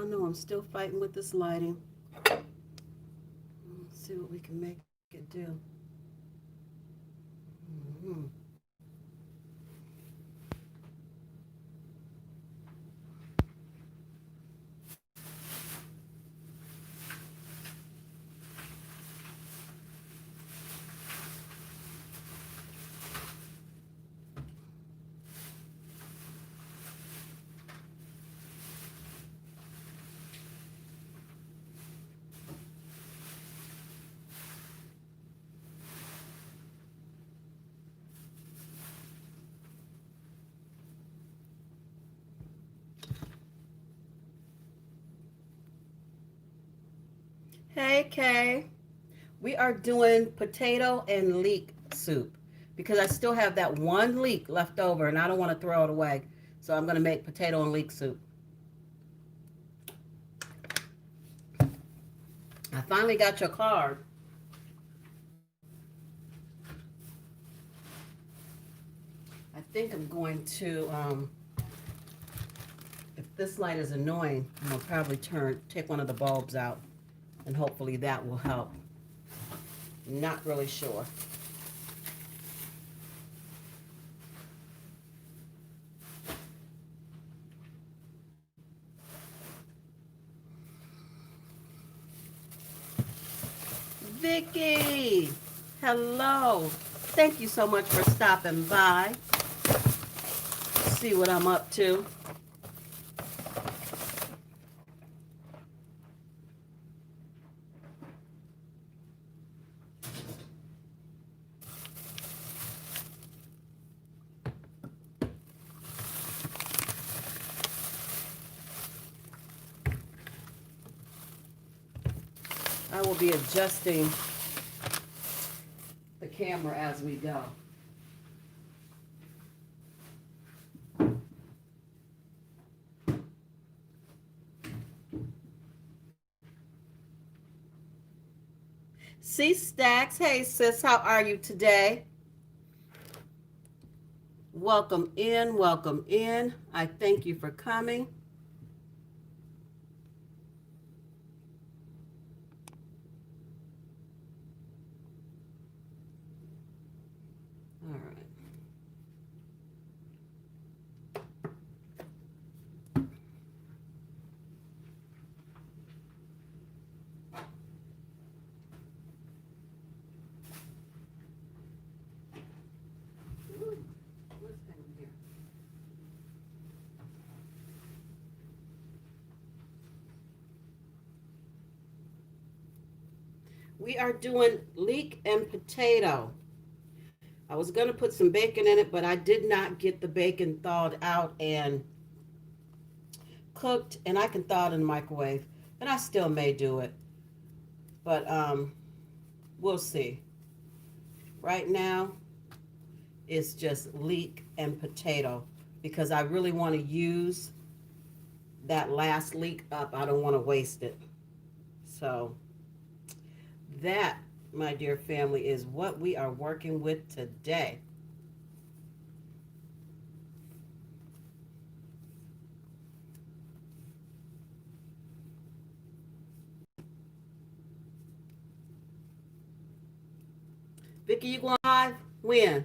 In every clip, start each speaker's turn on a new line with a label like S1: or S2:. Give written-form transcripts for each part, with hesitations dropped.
S1: Y'all know I'm still fighting with this lighting. Let's see what we can make it do. Mm-hmm. Hey, Kay. We are doing potato and leek soup because I still have that one leek left over and I don't want to throw it away. So I'm going to make potato and leek soup. I finally got your card. I think I'm going to, if this light is annoying, I'm going to probably take one of the bulbs out and hopefully that will help. Not really sure. Vicky, hello. Thank you so much for stopping by. See what I'm up to. I will be adjusting the camera as we go. C Stacks, hey sis, how are you today? Welcome in, welcome in. I thank you for coming. All right. We are doing leek and potato. I was going to put some bacon in it, but I did not get the bacon thawed out and cooked, and I can thaw it in the microwave, and I still may do it. But we'll see. Right now, it's just leek and potato because I really want to use that last leek up. I don't want to waste it. So that, my dear family, is what we are working with today. Vicky, you going live? When?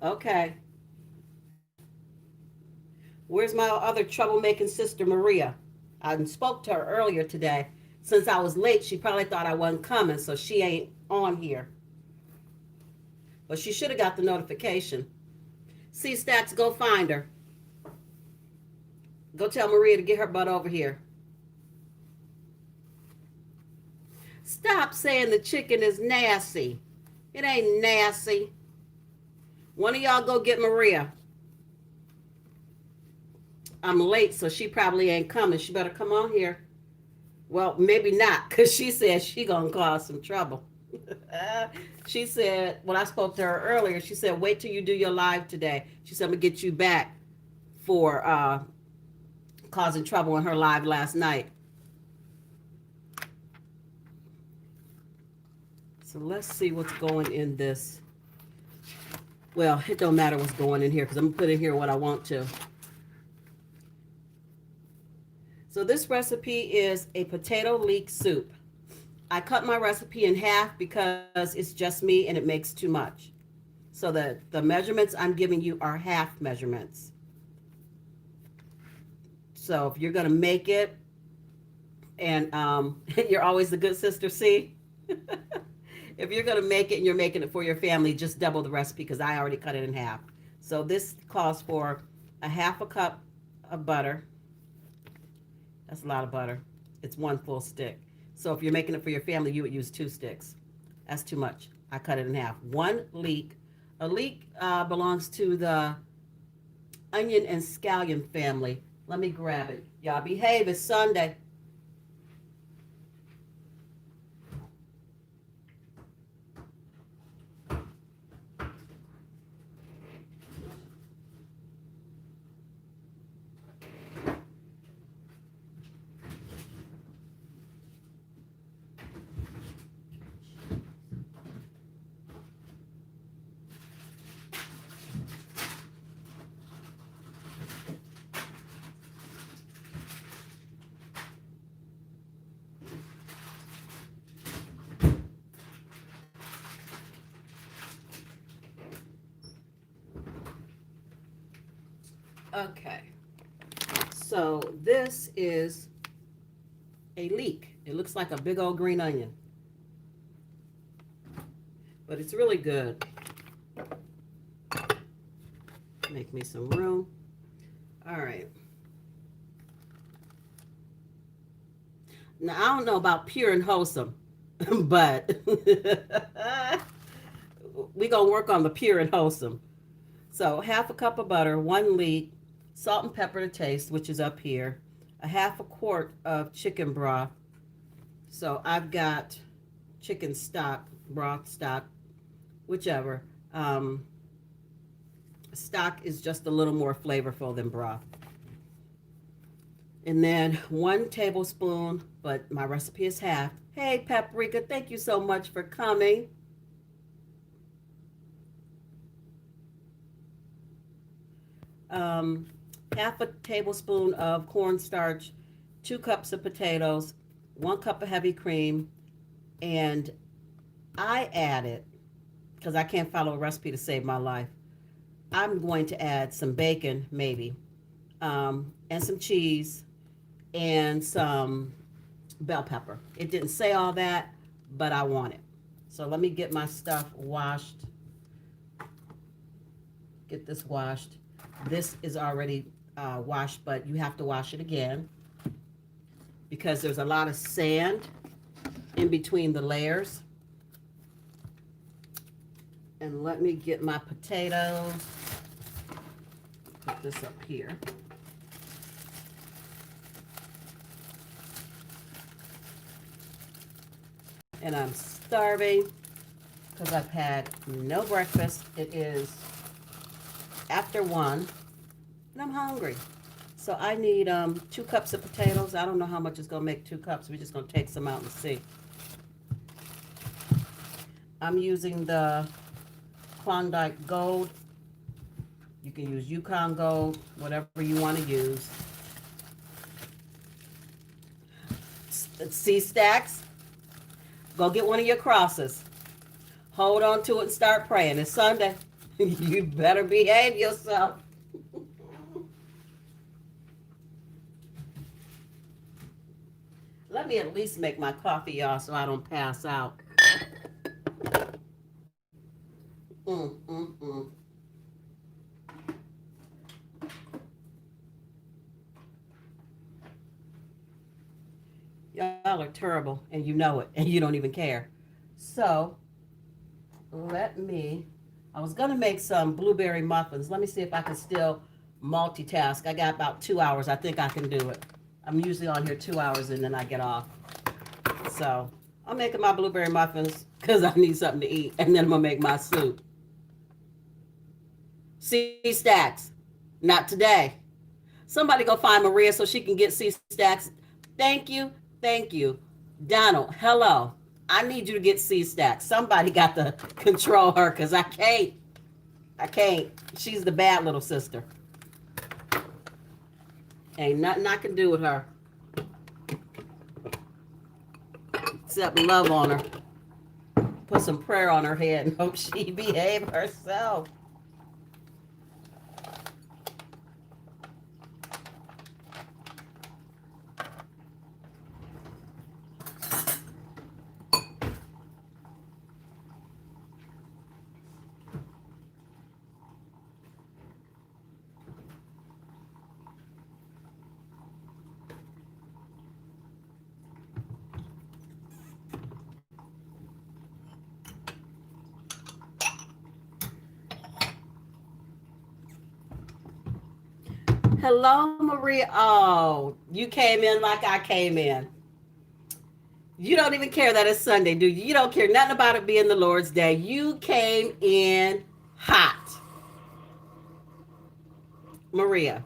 S1: Okay. Where's my other troublemaking sister, Maria? I spoke to her earlier today. Since I was late, she probably thought I wasn't coming, so she ain't on here. But she should have got the notification. C Stacks, go find her. Go tell Maria to get her butt over here. Stop saying the chicken is nasty. It ain't nasty. One of y'all go get Maria. I'm late, so she probably ain't coming. She better come on here. Well, maybe not, because she said she gonna cause some trouble. She said, when I spoke to her earlier, she said, wait till you do your live today. She said, I'm gonna get you back for causing trouble in her live last night. So let's see what's going in this. Well, it don't matter what's going in here because I'm gonna put in here what I want to. So this recipe is a potato leek soup. I cut my recipe in half because it's just me and it makes too much. So the measurements I'm giving you are half measurements. So if you're going to make it, and you're always the good sister, see? If you're going to make it and you're making it for your family, just double the recipe because I already cut it in half. So this calls for a half a cup of butter. That's a lot of butter. It's one full stick. So if you're making it for your family, you would use 2 sticks. That's too much. I cut it in half. 1 leek. A leek belongs to the onion and scallion family. Let me grab it. Y'all behave. It's Sunday. Okay. So this is a leek. It looks like a big old green onion, but it's really good. Make me some room. All right. Now, I don't know about pure and wholesome, but we're going to work on the pure and wholesome. So half a cup of butter, 1 leek, salt and pepper to taste, which is up here, a half a quart of chicken broth. So I've got chicken stock, broth stock, whichever. Stock is just a little more flavorful than broth. And then 1 tablespoon, but my recipe is half. Hey, Paprika, thank you so much for coming. Half a tablespoon of cornstarch, 2 cups of potatoes, 1 cup of heavy cream, and I added, because I can't follow a recipe to save my life, I'm going to add some bacon, maybe, and some cheese, and some bell pepper. It didn't say all that, but I want it. So let me get my stuff washed. Get this washed. This is already washed, but you have to wash it again because there's a lot of sand in between the layers. And let me get my potatoes. Put this up here. And I'm starving because I've had no breakfast. It is after 1, and I'm hungry. So I need 2 cups of potatoes. I don't know how much it's going to make 2 cups. We're just going to take some out and see. I'm using the Klondike Gold. You can use Yukon Gold, whatever you want to use. See, Stacks? Go get one of your crosses. Hold on to it and start praying. It's Sunday. You better behave yourself. Let me at least make my coffee, y'all, so I don't pass out. Y'all are terrible, and you know it, and you don't even care. So, I was going to make some blueberry muffins. Let me see if I can still multitask. I got about 2 hours. I think I can do it. I'm usually on here 2 hours, and then I get off. So, I'm making my blueberry muffins because I need something to eat, and then I'm going to make my soup. C-Stacks. Not today. Somebody go find Maria so she can get C-Stacks. Thank you. Thank you. Donald, hello. I need you to get C-Stacks. Somebody got to control her because I can't. She's the bad little sister. Ain't nothing I can do with her. Except love on her. Put some prayer on her head and hope she behave herself. Hello, Maria. Oh, you came in like I came in. You don't even care that it's Sunday, do you? You don't care nothing about it being the Lord's Day. You came in hot. Maria.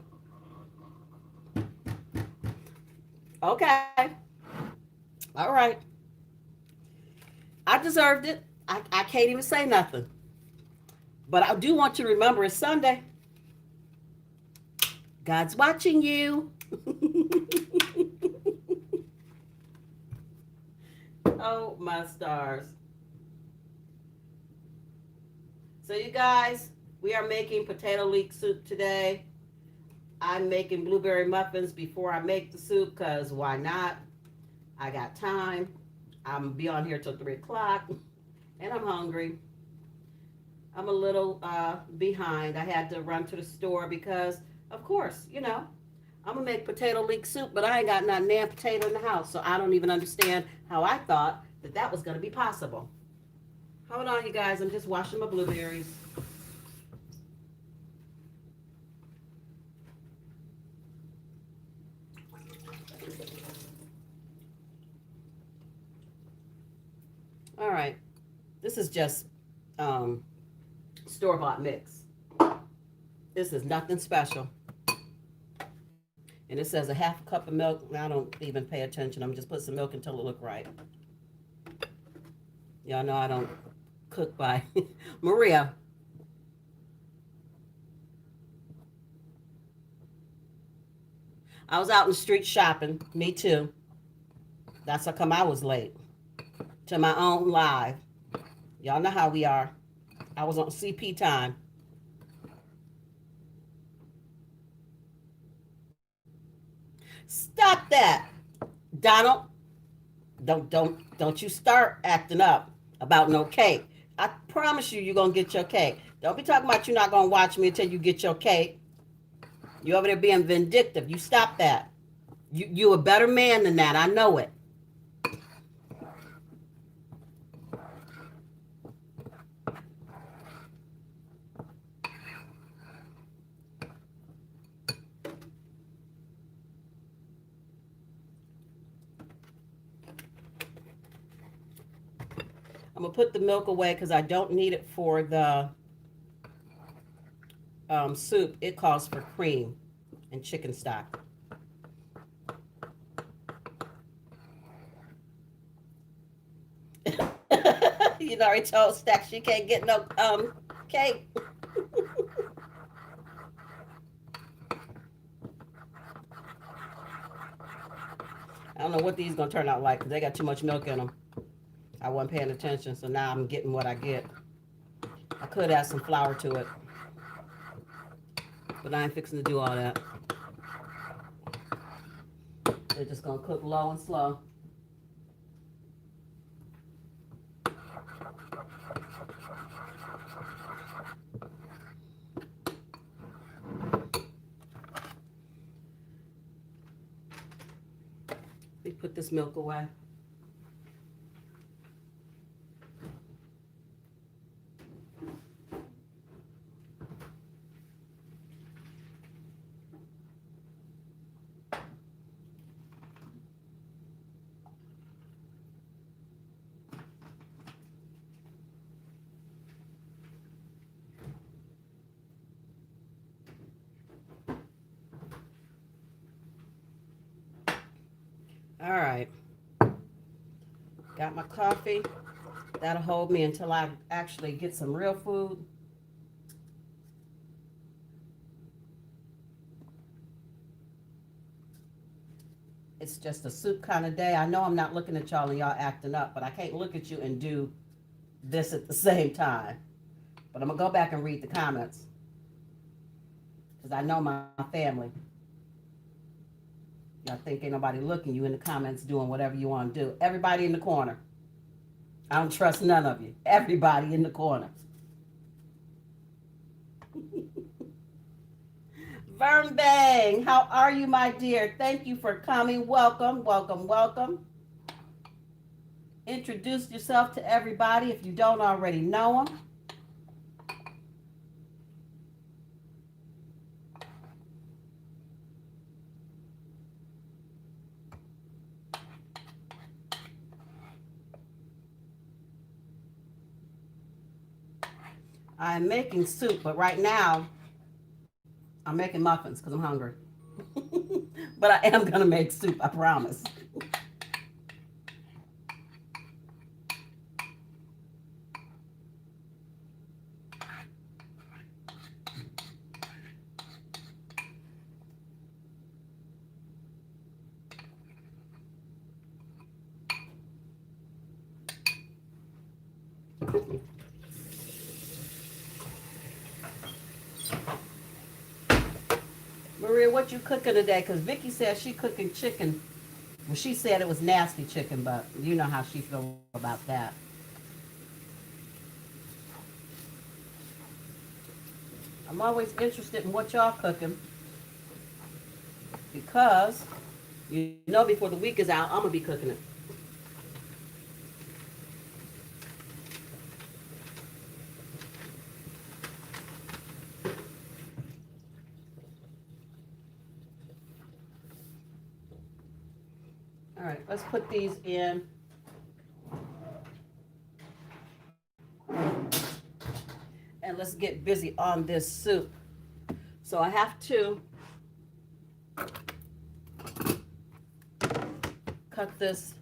S1: Okay. All right. I deserved it. I can't even say nothing. But I do want you to remember it's Sunday. God's watching you. Oh, my stars. So, you guys, we are making potato leek soup today. I'm making blueberry muffins before I make the soup because why not? I got time. I'm going to be on here till 3 o'clock and I'm hungry. I'm a little behind. I had to run to the store because, of course, I'm going to make potato leek soup, but I ain't got not damn potato in the house, so I don't even understand how I thought that that was going to be possible. Hold on, you guys. I'm just washing my blueberries. All right. This is just store-bought mix. This is nothing special. And it says a half a cup of milk. I don't even pay attention. I'm just putting some milk until it look right. Y'all know I don't cook by Maria. I was out in the street shopping. Me too. That's how come I was late to my own live. Y'all know how we are. I was on CP time. Stop that, Donald. Don't you start acting up about no cake. I promise you, you're gonna get your cake. Don't be talking about you're not gonna watch me until you get your cake. You over there being vindictive. You stop that. You a better man than that. I know it. I'm gonna put the milk away because I don't need it for the soup. It calls for cream and chicken stock. You already told Stack she can't get no cake. I don't know what these gonna turn out like because they got too much milk in them. I wasn't paying attention, so now I'm getting what I get. I could add some flour to it, but I ain't fixing to do all that. They're just gonna cook low and slow. We put this milk away. All right. Got my coffee. That'll hold me until I actually get some real food. It's just a soup kind of day. I know I'm not looking at y'all and y'all acting up, but I can't look at you and do this at the same time. But I'm going to go back and read the comments because I know my family. Y'all think ain't nobody looking. You in the comments doing whatever you want to do. Everybody in the corner. I don't trust none of you. Everybody in the corner. Vern Bang, how are you, my dear? Thank you for coming. Welcome, welcome, welcome. Introduce yourself to everybody if you don't already know them. I'm making soup, but right now I'm making muffins because I'm hungry. But I am going to make soup, I promise. Maria, what you cooking today? Because Vicky said she cooking chicken. Well, she said it was nasty chicken, but you know how she feels about that. I'm always interested in what y'all cooking because you know before the week is out, I'm going to be cooking it. All right, let's put these in. And let's get busy on this soup. So I have to cut this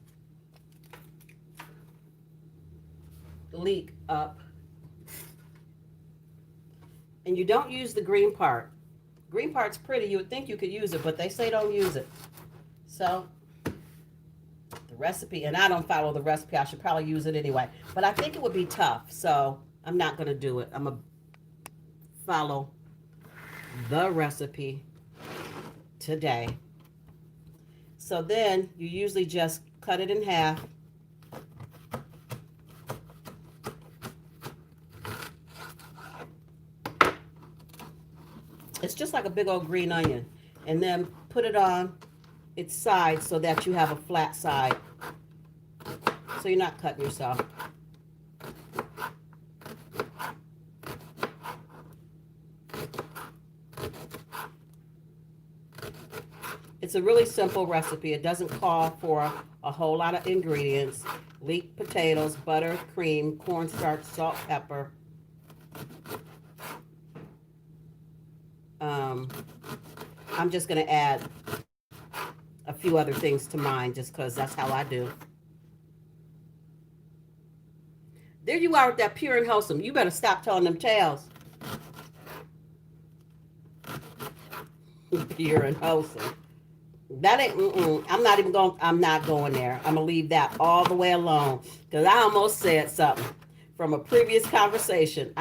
S1: leek up. And you don't use the green part. Green part's pretty. You would think you could use it, but they say don't use it. So the recipe, and I don't follow the recipe. I should probably use it anyway. But I think it would be tough, so I'm not going to do it. I'm going to follow the recipe today. So then you usually just cut it in half. It's just like a big old green onion. And then put it on its side so that you have a flat side. So you're not cutting yourself. It's a really simple recipe. It doesn't call for a whole lot of ingredients. Leek potatoes, butter, cream, cornstarch, salt, pepper. I'm just going to add a few other things to mine just because that's how I do. There you are with that pure and wholesome. You better stop telling them tales. Pure and wholesome. That ain't, I'm not even going, I'm not going there. I'm going to leave that all the way alone because I almost said something from a previous conversation.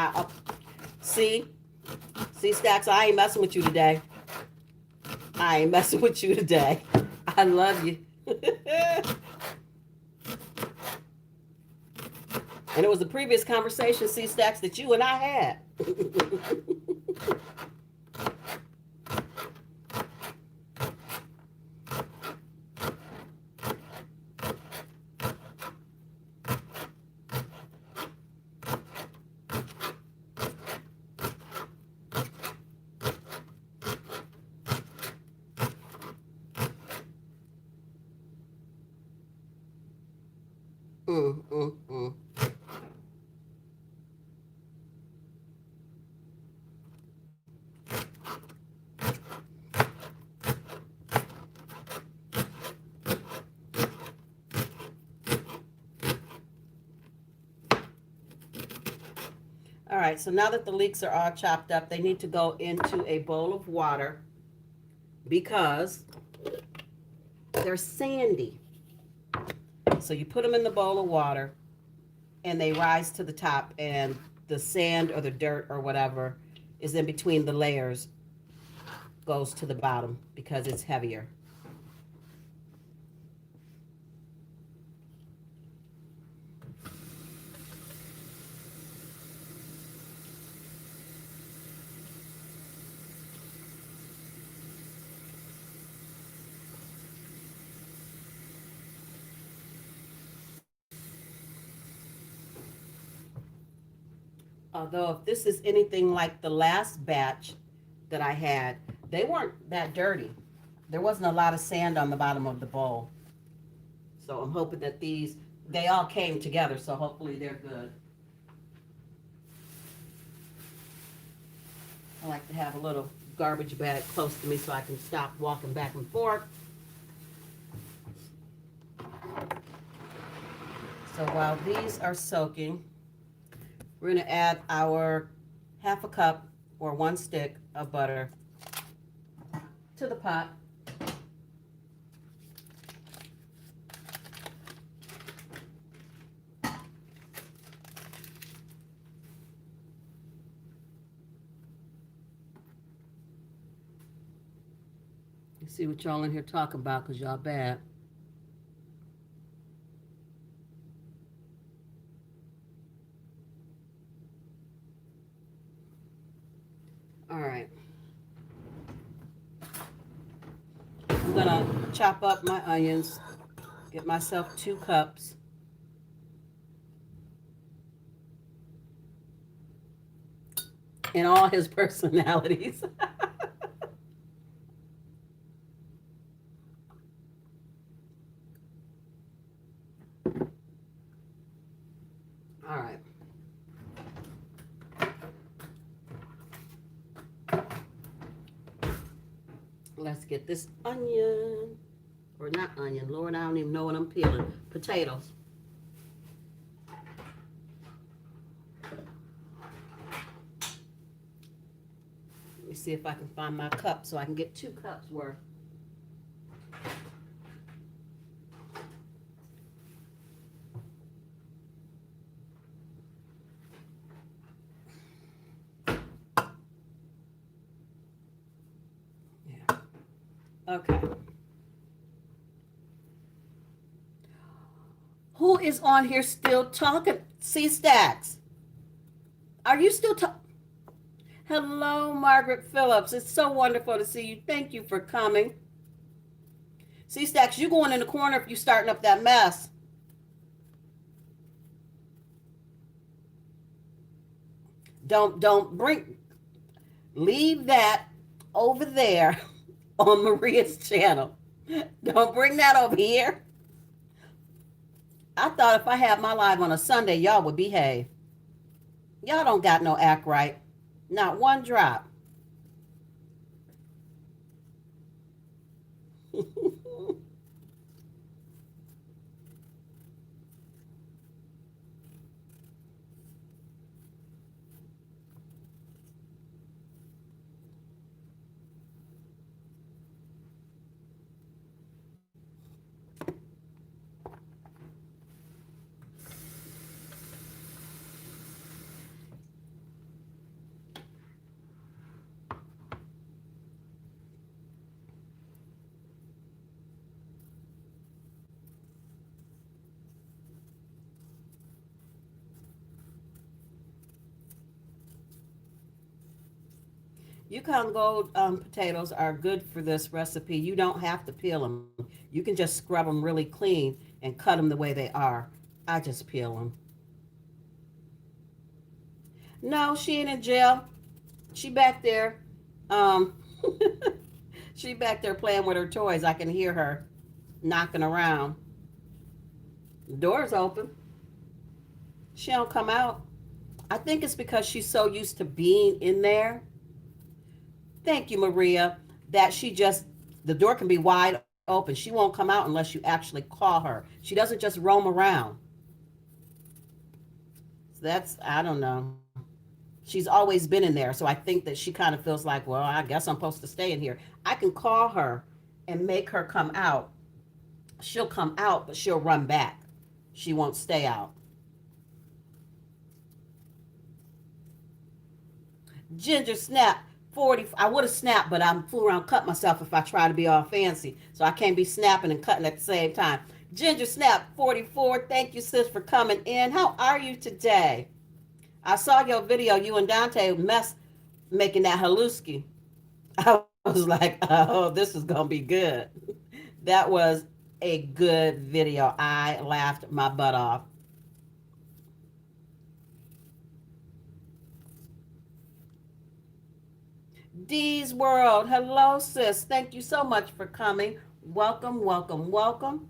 S1: See, Stacks, I ain't messing with you today. I ain't messing with you today. I love you. And it was a previous conversation, Stacks, that you and I had. All right, so now that the leeks are all chopped up, they need to go into a bowl of water because they're sandy. So you put them in the bowl of water and they rise to the top, and the sand or the dirt or whatever is in between the layers goes to the bottom because it's heavier. Although if this is anything like the last batch that I had, they weren't that dirty. There wasn't a lot of sand on the bottom of the bowl. So I'm hoping that these, they all came together, so hopefully they're good. I like to have a little garbage bag close to me so I can stop walking back and forth. So while these are soaking, we're going to add our half a cup or 1 stick of butter to the pot. You see what y'all in here talking about because y'all bad. All right. I'm gonna chop up my onions, get myself 2 cups. In all his personalities. All right. Let's get this onion, or not onion, Lord, I don't even know what I'm peeling. Potatoes. Let me see if I can find my cup so I can get 2 cups worth. Yeah. Okay. Who is on here still talking? C Stacks. Are you still talking? Hello, Margaret Phillips. It's so wonderful to see you. Thank you for coming. C Stacks, you going in the corner if you starting up that mess. Don't bring, leave that over there on Maria's channel. Don't bring that over here. I thought if I had my live on a Sunday, y'all would behave. Y'all don't got no act right. Not one drop. Yukon Gold potatoes are good for this recipe. You don't have to peel them. You can just scrub them really clean and cut them the way they are. I just peel them. No, she ain't in jail. She back there. Um, she back there playing with her toys. I can hear her knocking around. The door's open. She don't come out. I think it's because she's so used to being in there. Thank you, Maria. That she just, the door can be wide open. She won't come out unless you actually call her. She doesn't just roam around. So that's, I don't know. She's always been in there. So I think that she kind of feels like, well, I guess I'm supposed to stay in here. I can call her and make her come out. she'll come out, but she'll run back. She won't stay out. Ginger Snap 40. I would have snapped, but I'm fooling around, cut myself if I try to be all fancy. So I can't be snapping and cutting at the same time. Ginger Snap 44. Thank you, sis, for coming in. How are you today? I saw your video, you and Dante making that haluski. I was like, oh, this is gonna be good. That was a good video. I laughed my butt off. Dee's World. Hello, sis. Thank you so much for coming. Welcome, welcome, welcome.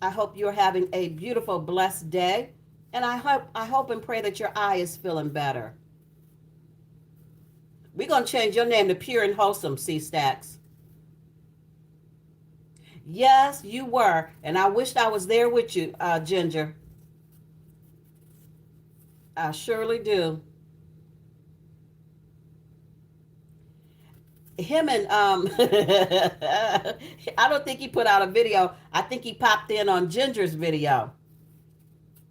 S1: I hope you're having a beautiful, blessed day. And I hope and pray that your eye is feeling better. We're going to change your name to Pure and Wholesome, C-Stacks. Yes, you were. And I wished I was there with you, Ginger. I surely do. Him and I don't think he put out a video. I think he popped in on Ginger's video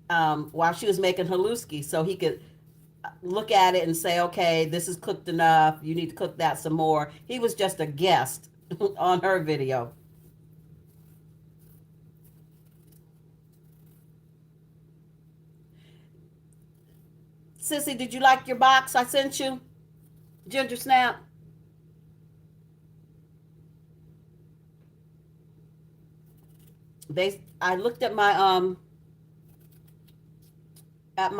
S1: while she was making haluski, so he could look at it and say, okay, this is cooked enough. You need to cook that some more. He was just a guest on her video. Sissy, did you like your box I sent you? Ginger Snap? I looked at my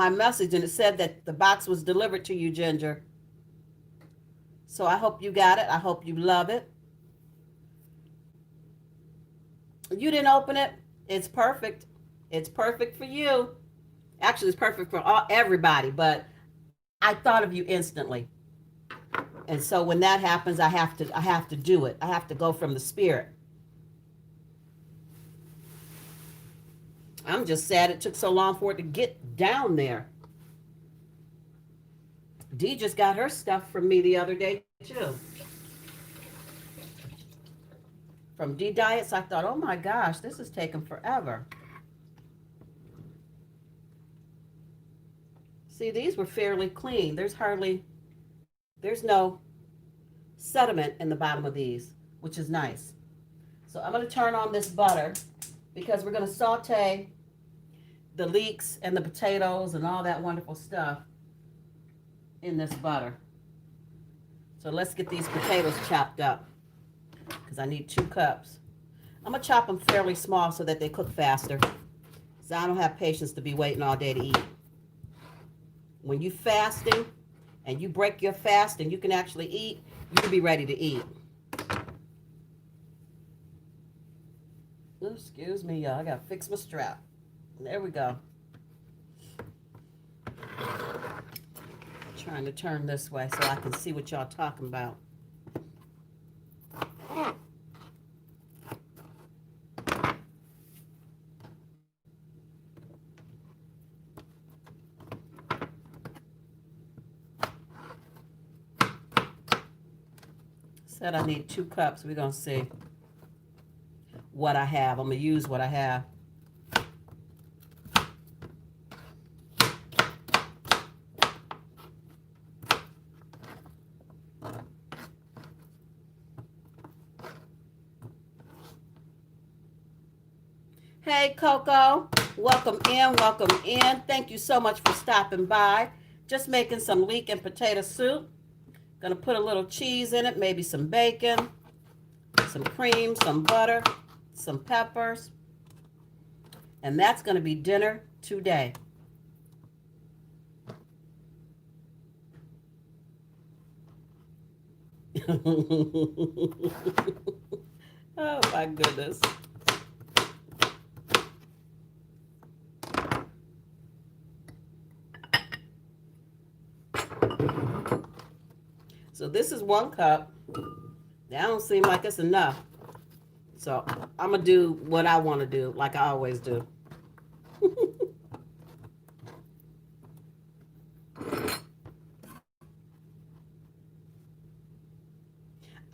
S1: message and it said that the box was delivered to you, Ginger. So I hope you got it. I hope you love it. You didn't open it. It's perfect. It's perfect for you. Actually, it's perfect for everybody, but I thought of you instantly. And so when that happens, I have to do it. I have to go from the spirit. I'm just sad it took so long for it to get down there. Dee just got her stuff from me the other day, too. From Dee Diets, I thought, oh my gosh, this is taking forever. See, these were fairly clean. There's no sediment in the bottom of these, which is nice. So I'm going to turn on this butter because we're going to saute the leeks and the potatoes and all that wonderful stuff in this butter. So let's get these potatoes chopped up because I need 2 cups. I'm going to chop them fairly small so that they cook faster. So I don't have patience to be waiting all day to eat. When you're fasting and you break your fast and you can actually eat, you'll be ready to eat. Ooh, excuse me, y'all. I got to fix my strap. There we go. Trying to turn this way so I can see what y'all talking about. Said I need 2 cups. We're going to see what I have. I'm going to use what I have. Hey, Coco. Welcome in. Welcome in. Thank you so much for stopping by. Just making some leek and potato soup. Gonna put a little cheese in it, maybe some bacon, some cream, some butter, some peppers. And that's gonna be dinner today. Oh my goodness. So this is 1 cup. That don't seem like it's enough. So I'm going to do what I want to do, like I always do.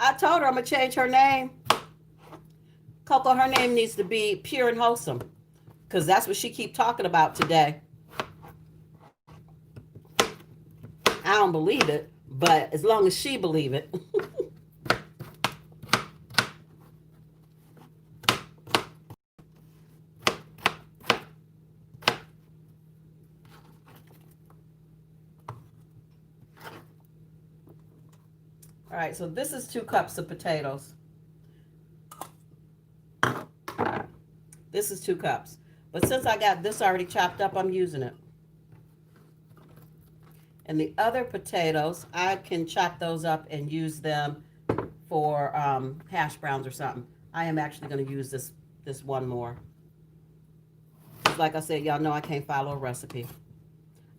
S1: I told her I'm going to change her name. Coco, her name needs to be Pure and Wholesome, because that's what she keep talking about today. I don't believe it, but as long as she believe it. All right, so this is 2 cups of potatoes. This is 2 cups. But since I got this already chopped up, I'm using it. And the other potatoes, I can chop those up and use them for hash browns or something. I am actually going to use this one more. Like I said, y'all know I can't follow a recipe.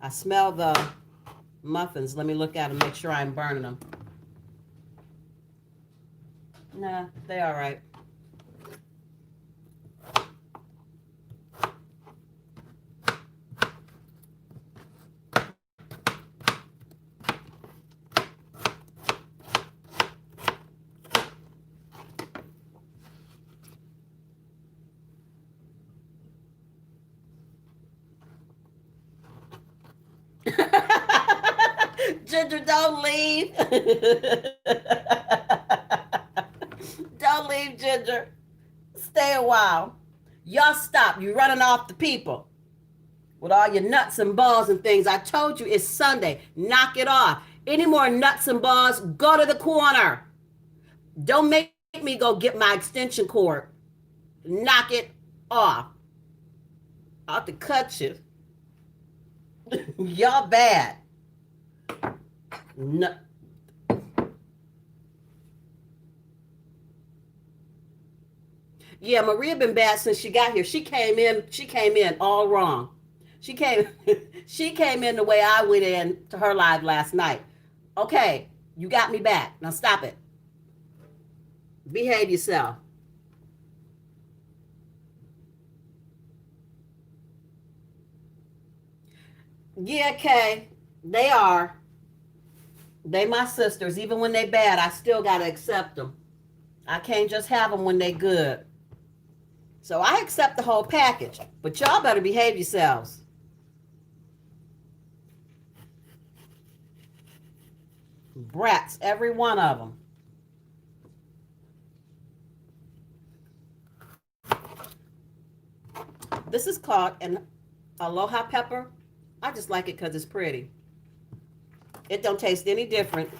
S1: I smell the muffins. Let me look at them, make sure I'm burning them. Nah, they all right. Ginger, don't leave. Don't leave, Ginger. Stay a while. Y'all stop. You're running off the people with all your nuts and balls and things. I told you it's Sunday. Knock it off. Any more nuts and balls, go to the corner. Don't make me go get my extension cord. Knock it off. I'll have to cut you. Y'all bad. No. Yeah, Maria been bad since she got here. She came in all wrong. She came she came in the way I went in to her live last night. Okay, you got me back. Now stop it. Behave yourself. Yeah, Kay. They are. They my sisters. Even when they bad, I still gotta accept them. I can't just have them when they good. So I accept the whole package. But y'all better behave yourselves. Brats, every one of them. This is called an aloha pepper. I just like it because it's pretty. It don't taste any different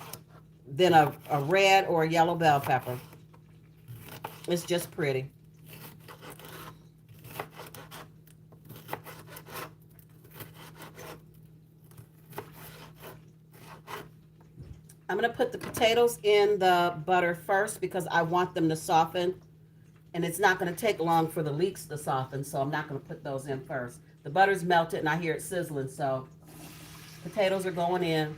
S1: than a red or a yellow bell pepper. It's just pretty. I'm going to put the potatoes in the butter first because I want them to soften. And it's not going to take long for the leeks to soften, so I'm not going to put those in first. The butter's melted and I hear it sizzling, so potatoes are going in.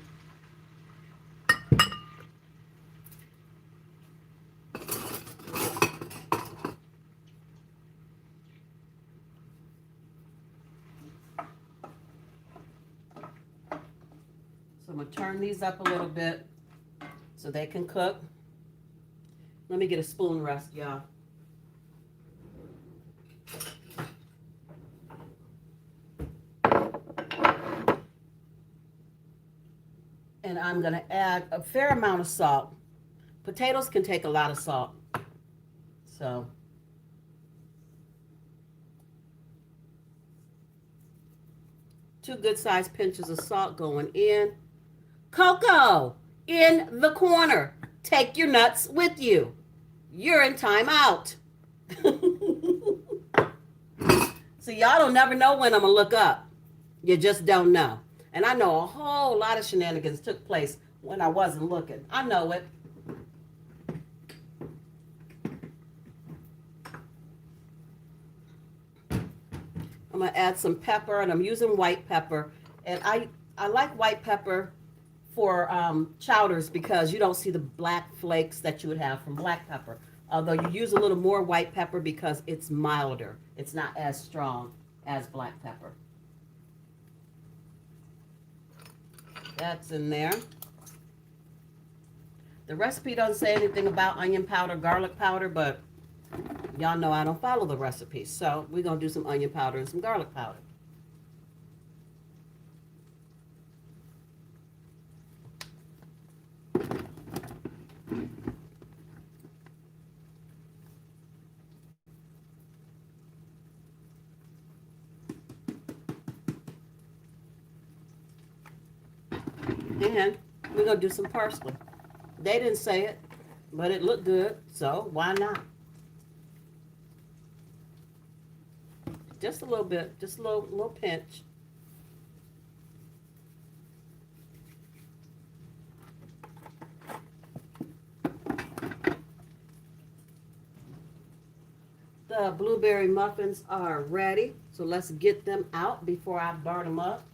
S1: So I'm going to turn these up a little bit so they can cook. Let me get a spoon rest, y'all. And I'm going to add a fair amount of salt. Potatoes can take a lot of salt. So, 2 good-sized pinches of salt going in. Coco, in the corner. Take your nuts with you. You're in timeout. So y'all don't never know when I'm going to look up. You just don't know. And I know a whole lot of shenanigans took place when I wasn't looking. I know it. I'm going to add some pepper, and I'm using white pepper. And I like white pepper for chowders because you don't see the black flakes that you would have from black pepper. Although you use a little more white pepper because it's milder. It's not as strong as black pepper. That's in there. The recipe doesn't say anything about onion powder, garlic powder, but Y'all know I don't follow the recipes, so we're gonna do some onion powder and some garlic powder. And we're gonna do some parsley. They didn't say it, but it looked good, so why not? Just a little bit, just a little pinch. The blueberry muffins are ready, so let's get them out before I burn them up.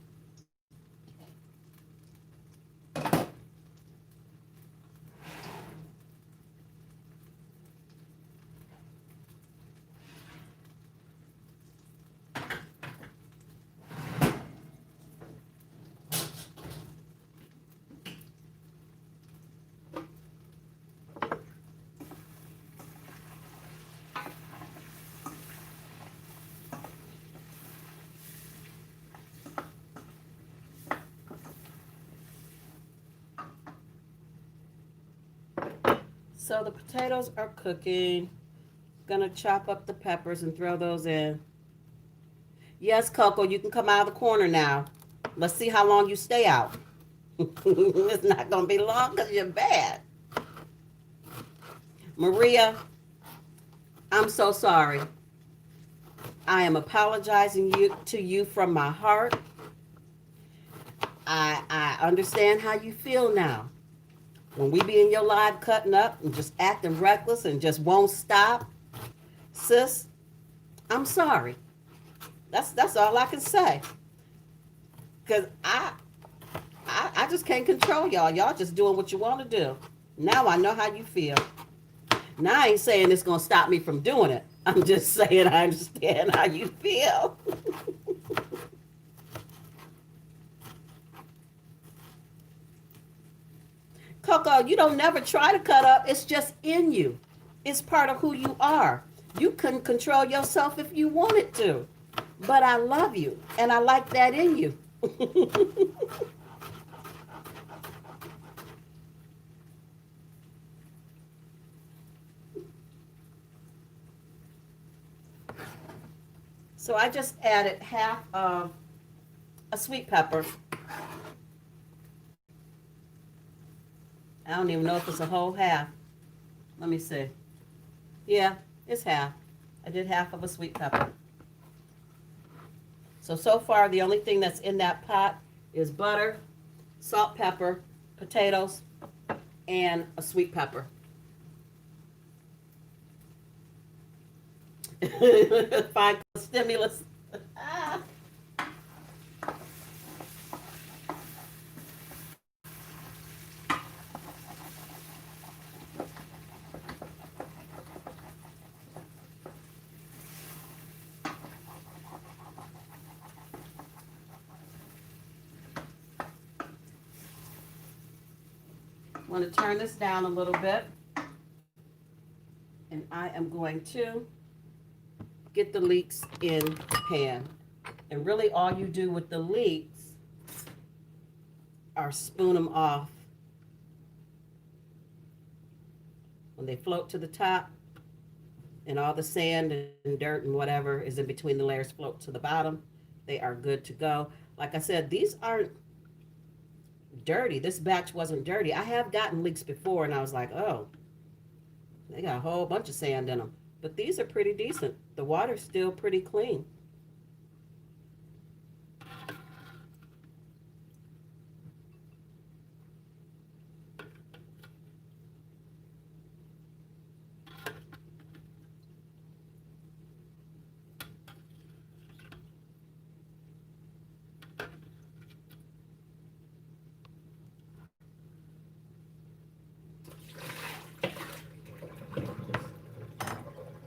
S1: So the potatoes are cooking. Gonna chop up the peppers and throw those in. Yes, Coco, you can come out of the corner now. Let's see how long you stay out. It's not gonna be long because you're bad. Maria, I'm so sorry. I am apologizing to you from my heart. I understand how you feel now. When we be in your live cutting up and just acting reckless and just won't stop, sis, I'm sorry. That's all I can say. Cause I just can't control y'all. Y'all just doing what you want to do. Now I know how you feel. Now I ain't saying it's gonna stop me from doing it. I'm just saying I understand how you feel. Coco, you don't never try to cut up. It's just in you. It's part of who you are. You couldn't control yourself if you wanted to. But I love you, and I like that in you. So I just added half of a sweet pepper. I don't even know if it's a whole half. Let me see. Yeah, it's half. I did half of a sweet pepper. So far, the only thing that's in that pot is butter, salt, pepper, potatoes, and a sweet pepper. Find stimulus. I'm going to turn this down a little bit. And I am going to get the leeks in the pan. And really all you do with the leeks are spoon them off. When they float to the top and all the sand and dirt and whatever is in between the layers float to the bottom, they are good to go. Like I said, these aren't dirty. This batch wasn't dirty. I have gotten leeks before and I was like, oh, they got a whole bunch of sand in them. But these are pretty decent. The water's still pretty clean.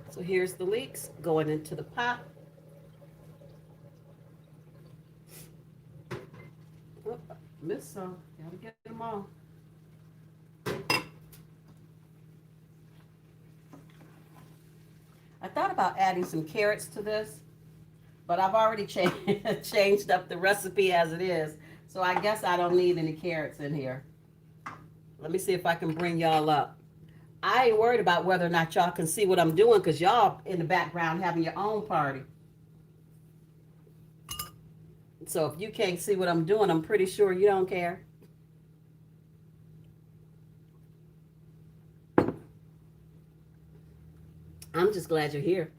S1: So here's the leeks going into the pot. Oh, missed some. Gotta get them all. I thought about adding some carrots to this, but I've already changed up the recipe as it is. So I guess I don't need any carrots in here. Let me see if I can bring y'all up. I ain't worried about whether or not y'all can see what I'm doing because y'all in the background having your own party. So if you can't see what I'm doing, I'm pretty sure you don't care. I'm just glad you're here.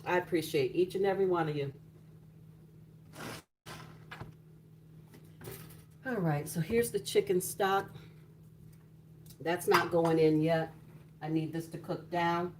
S1: I appreciate each and every one of you. All right, so here's the chicken stock. That's not going in yet. I need this to cook down.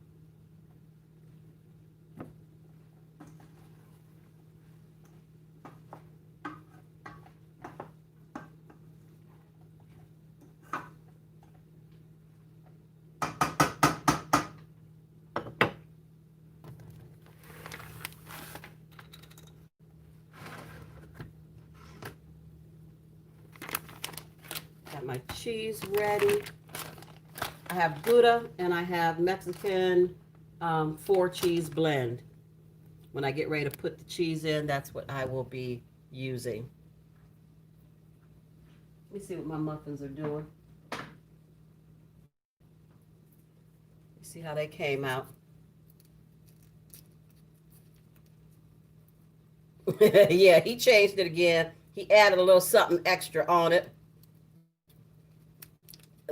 S1: Got my cheese ready. I have Gouda and I have Mexican 4-cheese blend. When I get ready to put the cheese in, that's what I will be using. Let me see what my muffins are doing. See how they came out. Yeah, he changed it again. He added a little something extra on it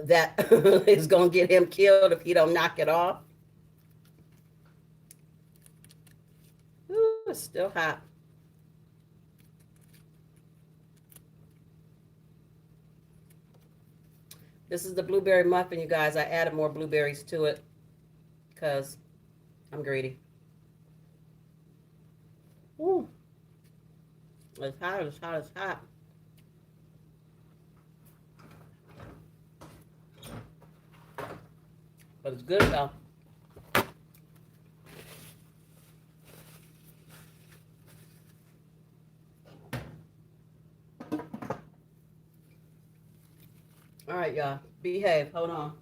S1: that is going to get him killed if he don't knock it off. Ooh, it's still hot. This is the blueberry muffin, you guys. I added more blueberries to it because I'm greedy. Ooh. It's hot, it's hot, it's hot. But it's good though. All right, y'all. Behave. Hold on.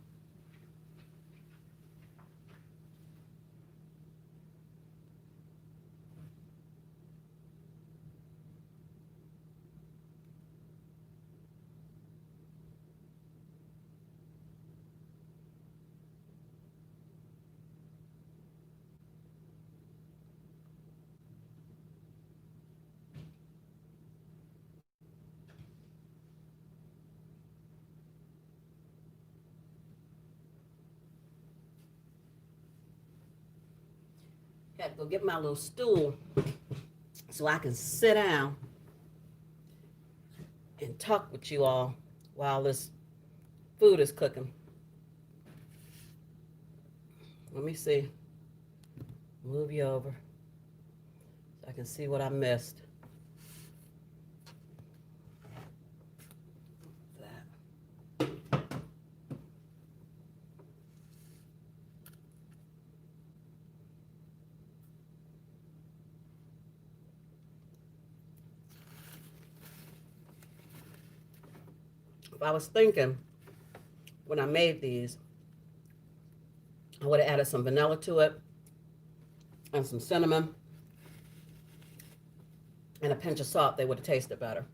S1: Had to go get my little stool so I can sit down and talk with you all while this food is cooking. Let me see. Move you over so I can see what I missed. I was thinking when I made these, I would have added some vanilla to it and some cinnamon and a pinch of salt. They would have tasted better.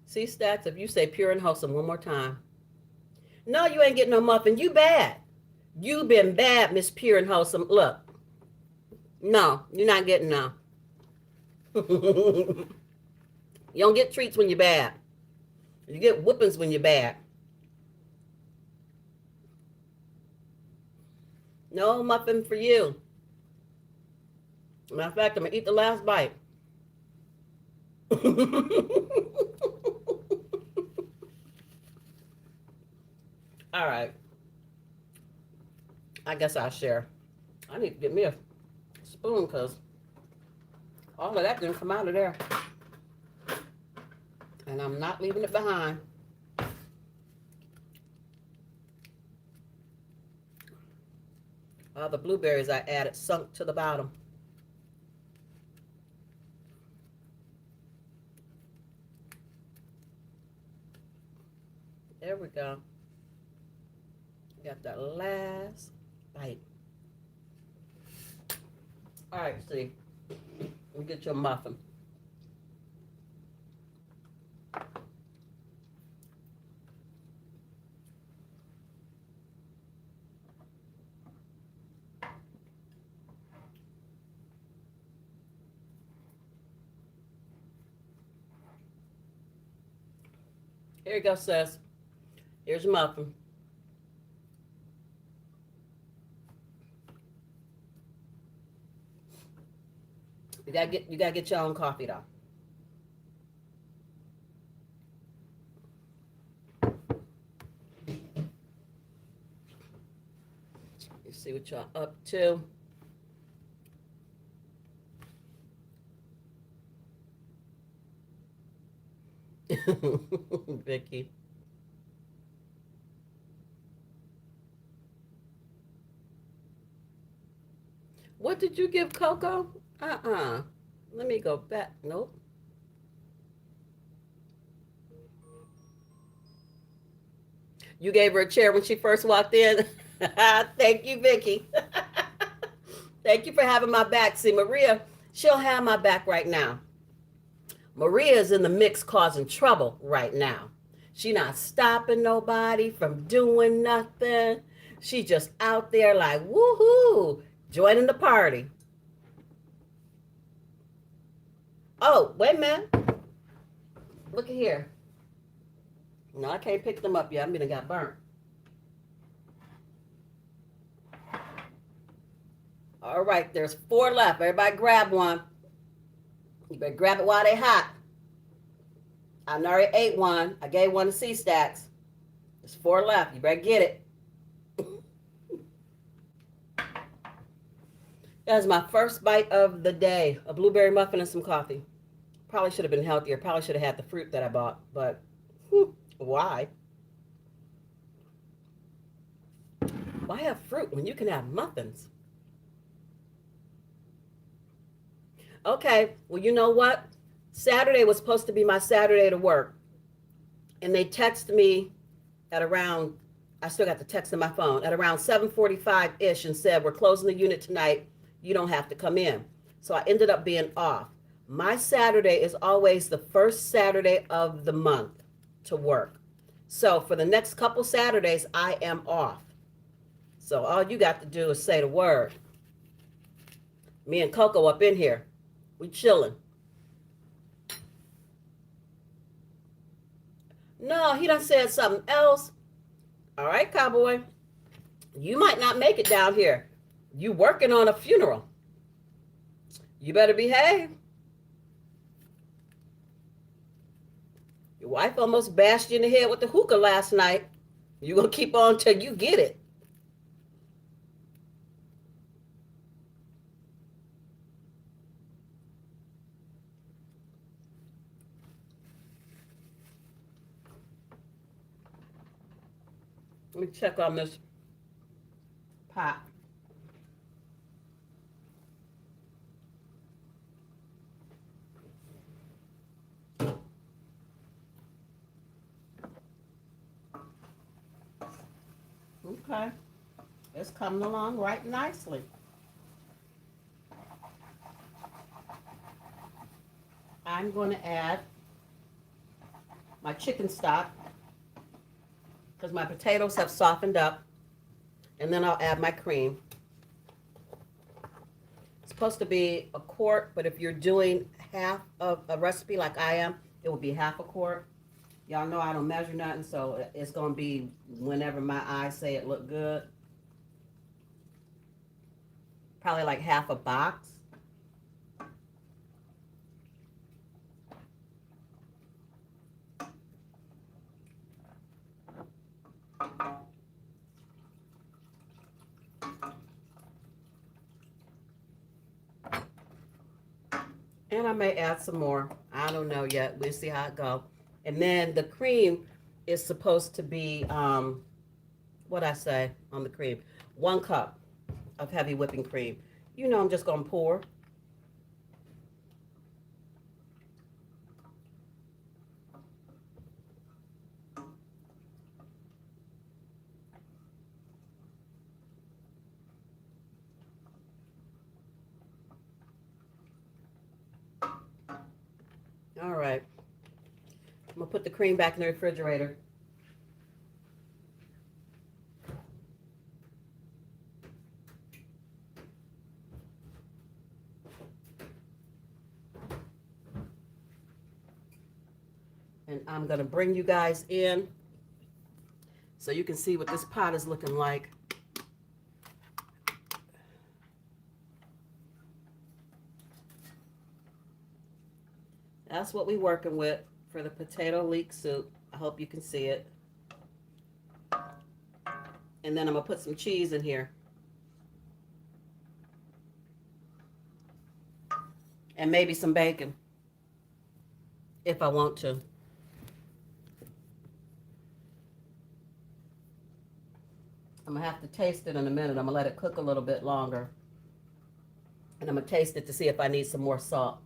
S1: See, Stacks, if you say pure and wholesome one more time. No, you ain't getting no muffin. You bad. You been bad, Miss Pure and Wholesome. Look. No, you're not getting no. You don't get treats when you're bad. You get whoopings when you're bad. No muffin for you. Matter of fact, I'm going to eat the last bite. All right. I guess I'll share. I need to get me a spoon because all of that didn't come out of there. And I'm not leaving it behind. All the blueberries I added sunk to the bottom. There we go. Got that last bite. All right, see. You get your muffin. Here you go, sis. Here's your muffin. You gotta get your own coffee though. You see what y'all up to. Vicky. What did you give Coco? Let me go back. Nope. You gave her a chair when she first walked in. Thank you, Vicky. Thank you for having my back. See, Maria, she'll have my back right now. Maria is in the mix causing trouble right now. She not stopping nobody from doing nothing. She just out there like, woohoo, joining the party. Oh, wait a minute. Look at here. No, I can't pick them up yet. I'm gonna got burnt. All right, there's 4 left. Everybody grab one. You better grab it while they hot. I already ate one. I gave one to C-Stacks. There's 4 left. You better get it. That's my first bite of the day. A blueberry muffin and some coffee. Probably should have been healthier. Probably should have had the fruit that I bought. But why? Why have fruit when you can have muffins? Okay, well, you know what? Saturday was supposed to be my Saturday to work. And they texted me at around, I still got the text on my phone, at around 7:45-ish and said, we're closing the unit tonight. You don't have to come in. So I ended up being off. My Saturday is always the first Saturday of the month to work. So for the next couple Saturdays, I am off. So all you got to do is say the word. Me and Coco up in here. We chilling. No, he done said something else. All right, cowboy. You might not make it down here. You working on a funeral. You better behave. Your wife almost bashed you in the head with the hookah last night. You gonna keep on till you get it. Let me check on this pot. Okay, it's coming along right nicely. I'm going to add my chicken stock because my potatoes have softened up, and then I'll add my cream. It's supposed to be a quart, but if you're doing half of a recipe like I am, it will be half a quart. Y'all know I don't measure nothing, so it's going to be whenever my eyes say it look good. Probably like half a box. And I may add some more. I don't know yet. We'll see how it goes. And then the cream is supposed to be, what I say on the cream? 1 cup. of heavy whipping cream. You know I'm just going to pour. All right. I'm going to put the cream back in the refrigerator. And I'm going to bring you guys in so you can see what this pot is looking like. That's what we're working with for the potato leek soup. I hope you can see it. And then I'm going to put some cheese in here. And maybe some bacon, if I want to. I'm going to have to taste it in a minute. I'm going to let it cook a little bit longer. And I'm going to taste it to see if I need some more salt.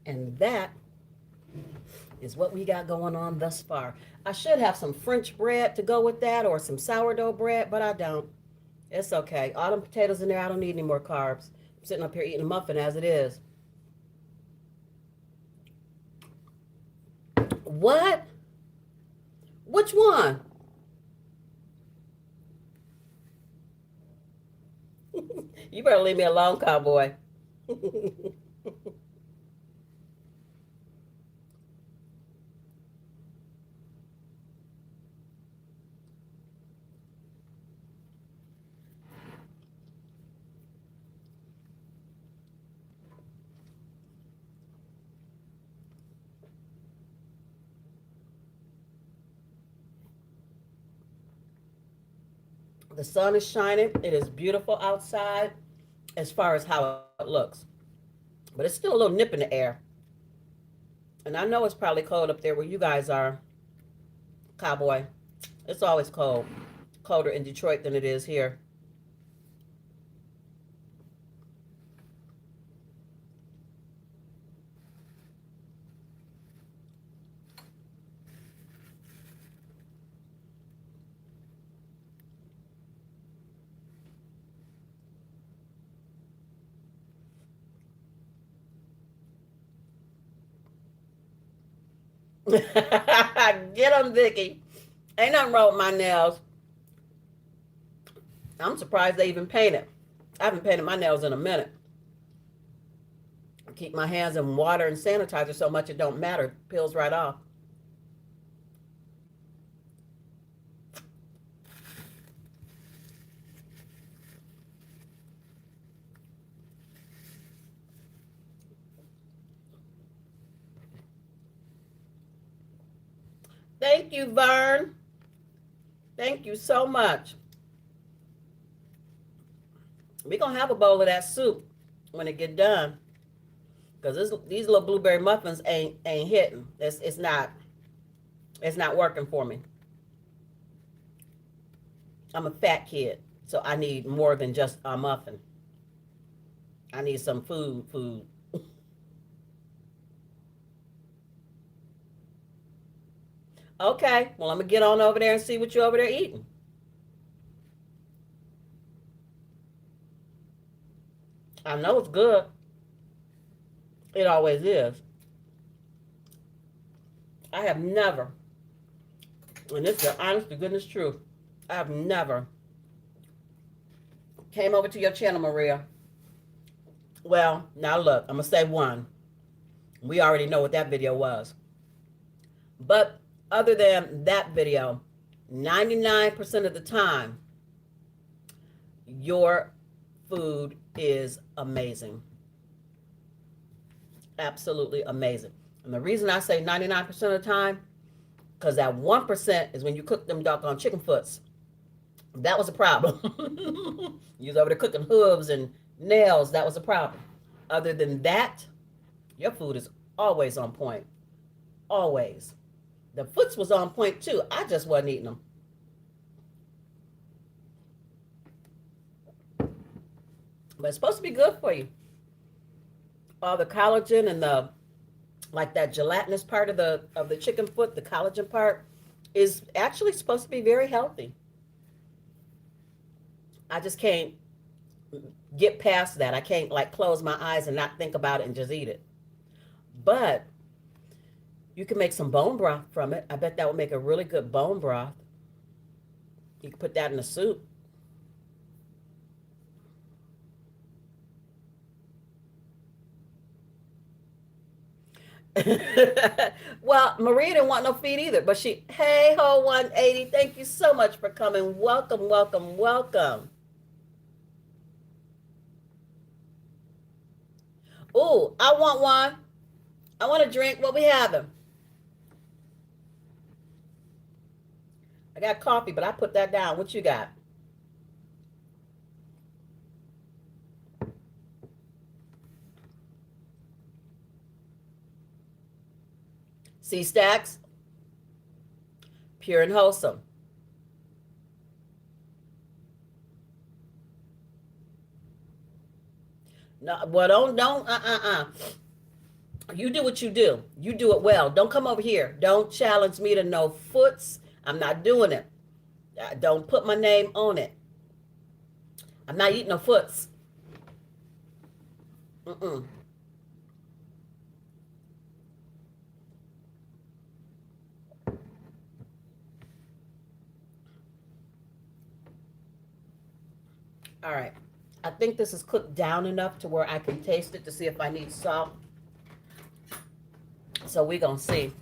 S1: And that is what we got going on thus far. I should have some French bread to go with that or some sourdough bread, but I don't. It's okay. All them potatoes in there, I don't need any more carbs. I'm sitting up here eating a muffin as it is. What? Which one? You better leave me alone, cowboy. The sun is shining. It is beautiful outside as far as how it looks. But it's still a little nip in the air. And I know it's probably cold up there where you guys are, cowboy. It's always cold. Colder in Detroit than it is here. Get them, Vicky. Ain't nothing wrong with my nails. I'm surprised they even painted. I haven't painted my nails in a minute. I keep my hands in water and sanitizer so much it don't matter. It peels right off. Thank you, Vern. Thank you so much. We're going to have a bowl of that soup when it get done. Because these little blueberry muffins ain't hitting. It's not working for me. I'm a fat kid, so I need more than just a muffin. I need some food. Okay, well, I'm going to get on over there and see what you're over there eating. I know it's good. It always is. I have never, and this is the honest to goodness truth, I have never came over to your channel, Maria. Well, now look, I'm going to say one. We already know what that video was. But other than that video, 99% of the time, your food is amazing. Absolutely amazing. And the reason I say 99% of the time, because that 1% is when you cook them doggone chicken foots. That was a problem. You was over there cooking hooves and nails. That was a problem. Other than that, Your food is always on point. Always. The foots was on point too. I just wasn't eating them. But it's supposed to be good for you. All the collagen and the like that gelatinous part of the chicken foot, the collagen part, is actually supposed to be very healthy. I just can't get past that. I can't like close my eyes and not think about it and just eat it. But you can make some bone broth from it. I bet that would make a really good bone broth. You can put that in a soup. Well, Maria didn't want no feet either, but she, hey ho 180, thank you so much for coming. Welcome, welcome, welcome. Ooh, I want one. I want a drink. What we having? I got coffee, but I put that down. What you got? Sea Stacks, pure and wholesome. No, well, don't. You do what you do. You do it well. Don't come over here. Don't challenge me to no foots. I'm not doing it. Don't put my name on it. I'm not eating no foots. Mm-mm. All right. I think this is cooked down enough to where I can taste it to see if I need salt. So we're going to see.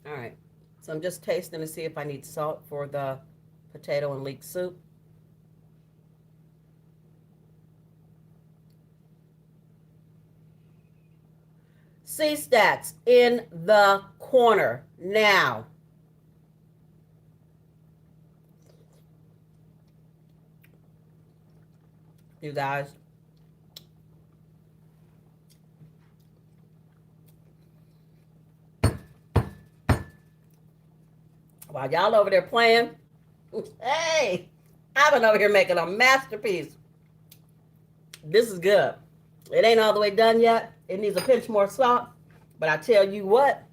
S1: All right. So I'm just tasting to see if I need salt for the potato and leek soup. Sea Stacks in the corner now. You guys. While y'all over there playing, hey, I've been over here making a masterpiece. This is good. It ain't all the way done yet. It needs a pinch more salt. But I tell you what,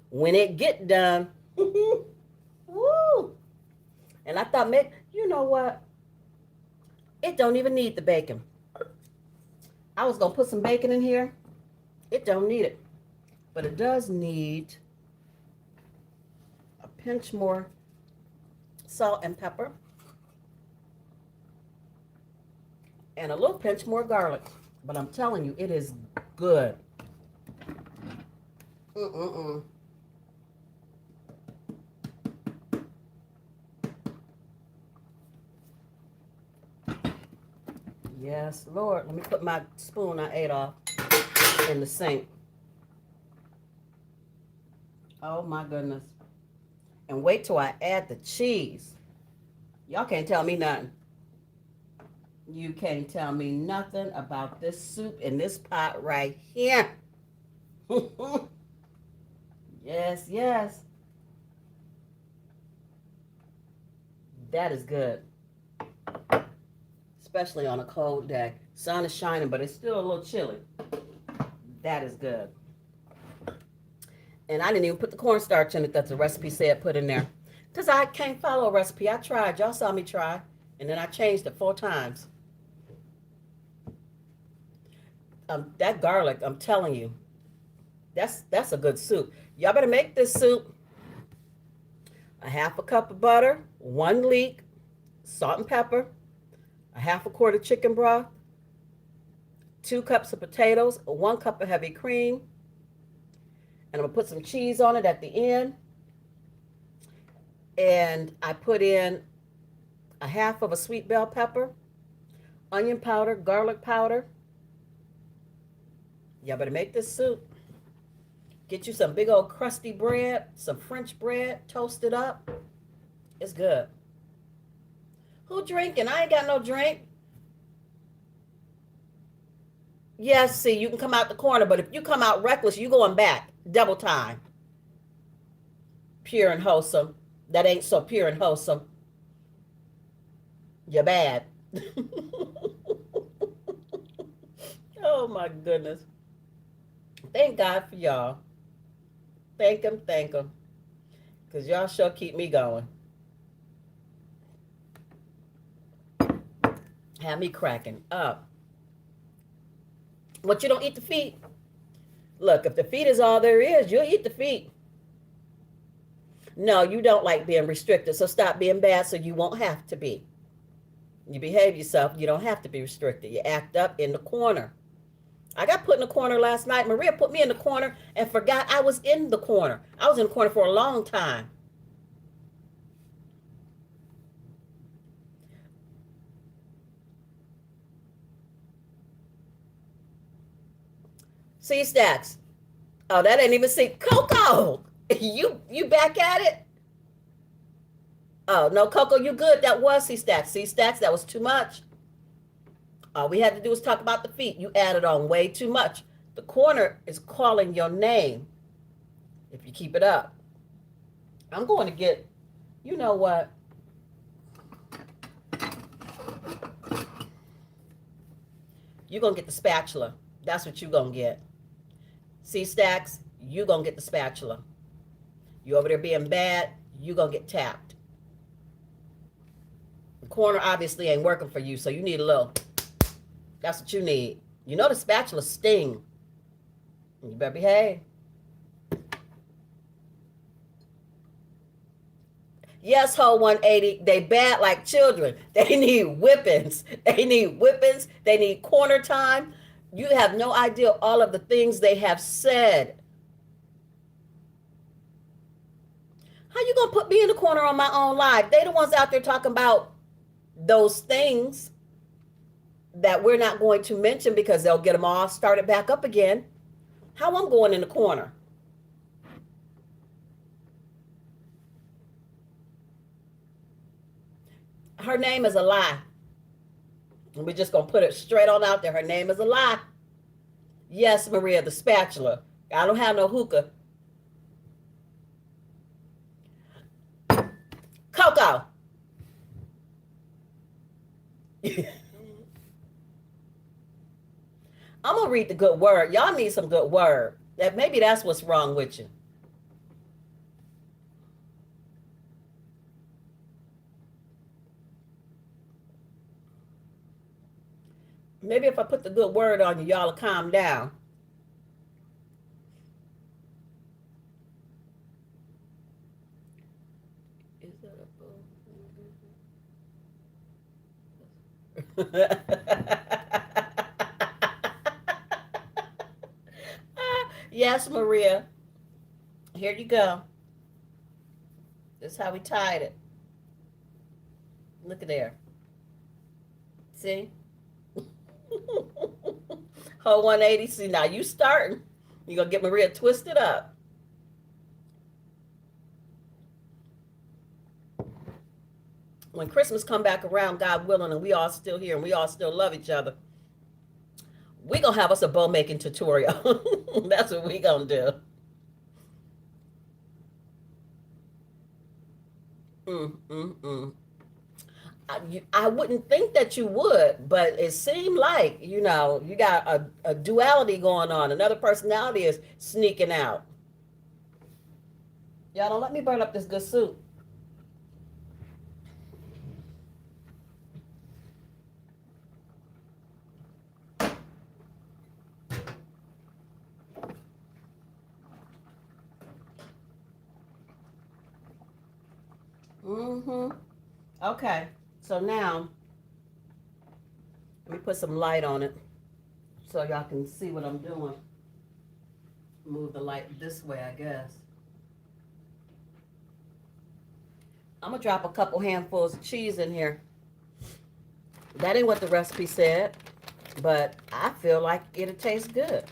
S1: when it get done, woo. And I thought, maybe, you know what? It don't even need the bacon. I was gonna put some bacon in here. It don't need it. But it does need a pinch more salt and pepper. And a little pinch more garlic. But I'm telling you, it is good. Mm-mm-mm. Yes, Lord. Let me put my spoon I ate off in the sink. Oh, my goodness. And wait till I add the cheese. Y'all can't tell me nothing. You can't tell me nothing about this soup in this pot right here. Yes, yes. That is good. Especially on a cold day. Sun is shining, but it's still a little chilly. That is good. And I didn't even put the cornstarch in it that the recipe said put in there. Because I can't follow a recipe. I tried. Y'all saw me try. And then I changed it 4 times. That garlic, I'm telling you, that's a good soup. Y'all better make this soup. A half a cup of butter, 1 leek, salt and pepper, a half a quart of chicken broth, 2 cups of potatoes, 1 cup of heavy cream, and I'm gonna put some cheese on it at the end. And I put in a half of a sweet bell pepper, onion powder, garlic powder. Y'all better make this soup. Get you some big old crusty bread, some French bread, toast it up. It's good. Who drinking? I ain't got no drink. Yes, see, you can come out the corner, but if you come out reckless, you going back. Double time. Pure and wholesome. That ain't so pure and wholesome. You're bad. Oh my goodness. Thank God for y'all. Thank him, thank him. Because y'all sure keep me going. Have me cracking up. What, you don't eat the feet? Look, if the feet is all there is, you'll eat the feet. No, you don't like being restricted, so stop being bad so you won't have to be. You behave yourself, you don't have to be restricted. You act up in the corner. I got put in the corner last night. Maria put me in the corner and forgot I was in the corner. I was in the corner for a long time. See, Stacks. Oh, that ain't even see. Coco, you back at it? Oh, no, Coco, you good. That was C-Stacks. C-Stacks, that was too much. All we had to do was talk about the feet. You added on way too much. The corner is calling your name if you keep it up. I'm going to get, you know what? You're going to get the spatula. That's what you're going to get. C-Stacks, you're going to get the spatula. You over there being bad, you're going to get tapped. The corner obviously ain't working for you, so you need a little. That's what you need. You know the spatula sting. You better behave. Yes, whole 180. They bad like children. They need whippings. They need whippings. They need corner time. You have no idea all of the things they have said. How you gonna put me in the corner on my own live? They the ones out there talking about those things that we're not going to mention because they'll get them all started back up again. How I'm going in the corner? Her name is a lie. And we're just going to put it straight on out there. Her name is a lie. Yes, Maria, the spatula. I don't have no hookah. Coco. I'm going to read the good word. Y'all need some good word. Maybe that's what's wrong with you. Maybe if I put the good word on you, y'all will calm down. Is that a Yes, Maria. Here you go. This is how we tied it. Look at there. See? Whole 180. See, now you starting. You're going to get Maria twisted up. When Christmas come back around, God willing, and we all still here and we all still love each other, we going to have us a bow making tutorial. That's what we going to do. I wouldn't think that you would, but it seemed like, you got a duality going on. Another personality is sneaking out. Y'all don't let me burn up this good soup. Okay. So now, let me put some light on it so y'all can see what I'm doing. Move the light this way, I guess. I'm gonna drop a couple handfuls of cheese in here. That ain't what the recipe said, but I feel like it'll taste good.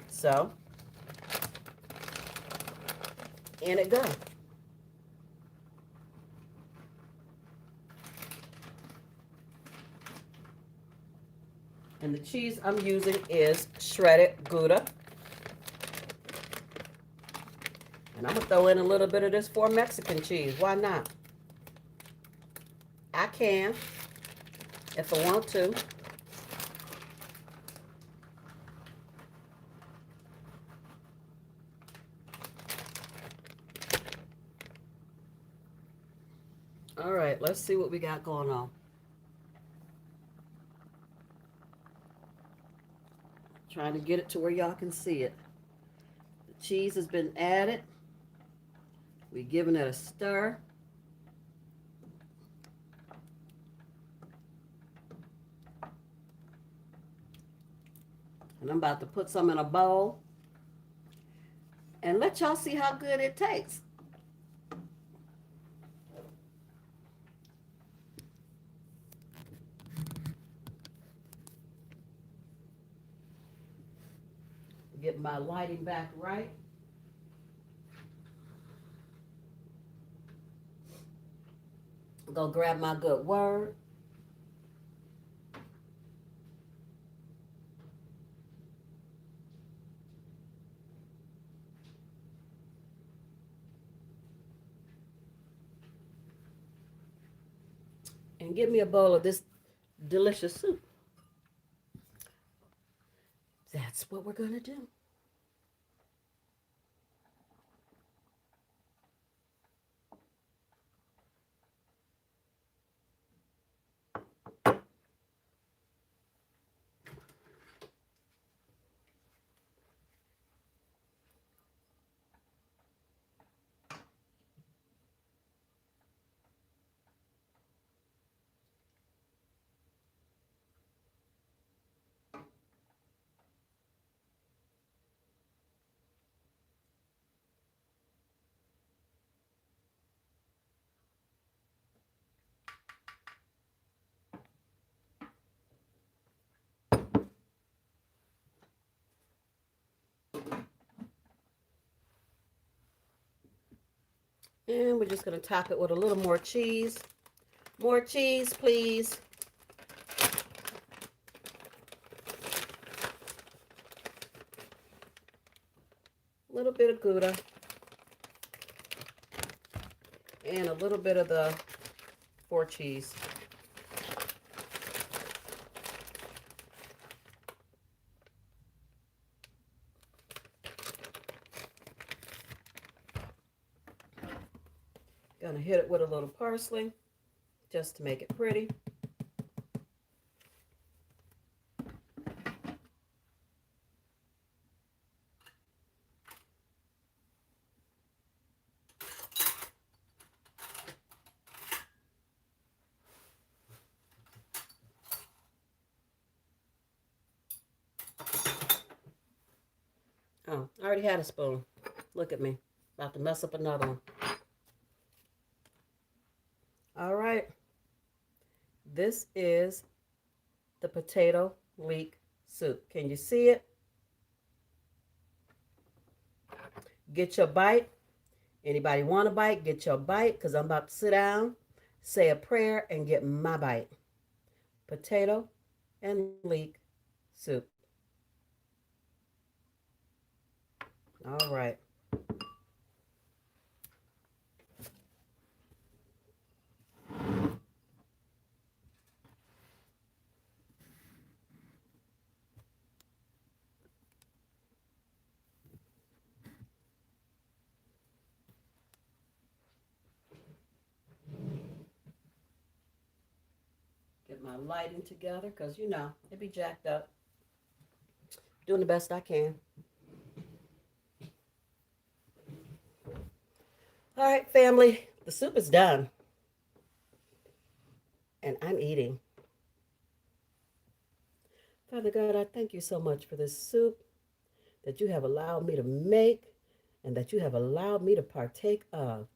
S1: So, in it goes. And the cheese I'm using is shredded Gouda. And I'm going to throw in a little bit of this 4 Mexican cheese. Why not? I can, if I want to. All right, let's see what we got going on. Trying to get it to where y'all can see it. The cheese has been added. We're giving it a stir. And I'm about to put some in a bowl and let y'all see how good it tastes. Get my lighting back right. Go grab my good word. And give me a bowl of this delicious soup. That's what we're going to do. And we're just going to top it with a little more cheese. More cheese, please. A little bit of Gouda. And a little bit of the 4 cheese. Gonna hit it with a little parsley just to make it pretty. Oh, I already had a spoon. Look at me. About to mess up another one. All right. This is the potato leek soup. Can you see it? Get your bite. Anybody want a bite? Get your bite, because I'm about to sit down, say a prayer, and get my bite. Potato and leek soup. All right. Get my lighting together, because, you know, it be jacked up. Doing the best I can. All right, family, the soup is done. eating. Father God, I thank you so much for this soup that you have allowed me to make and that you have allowed me to partake of.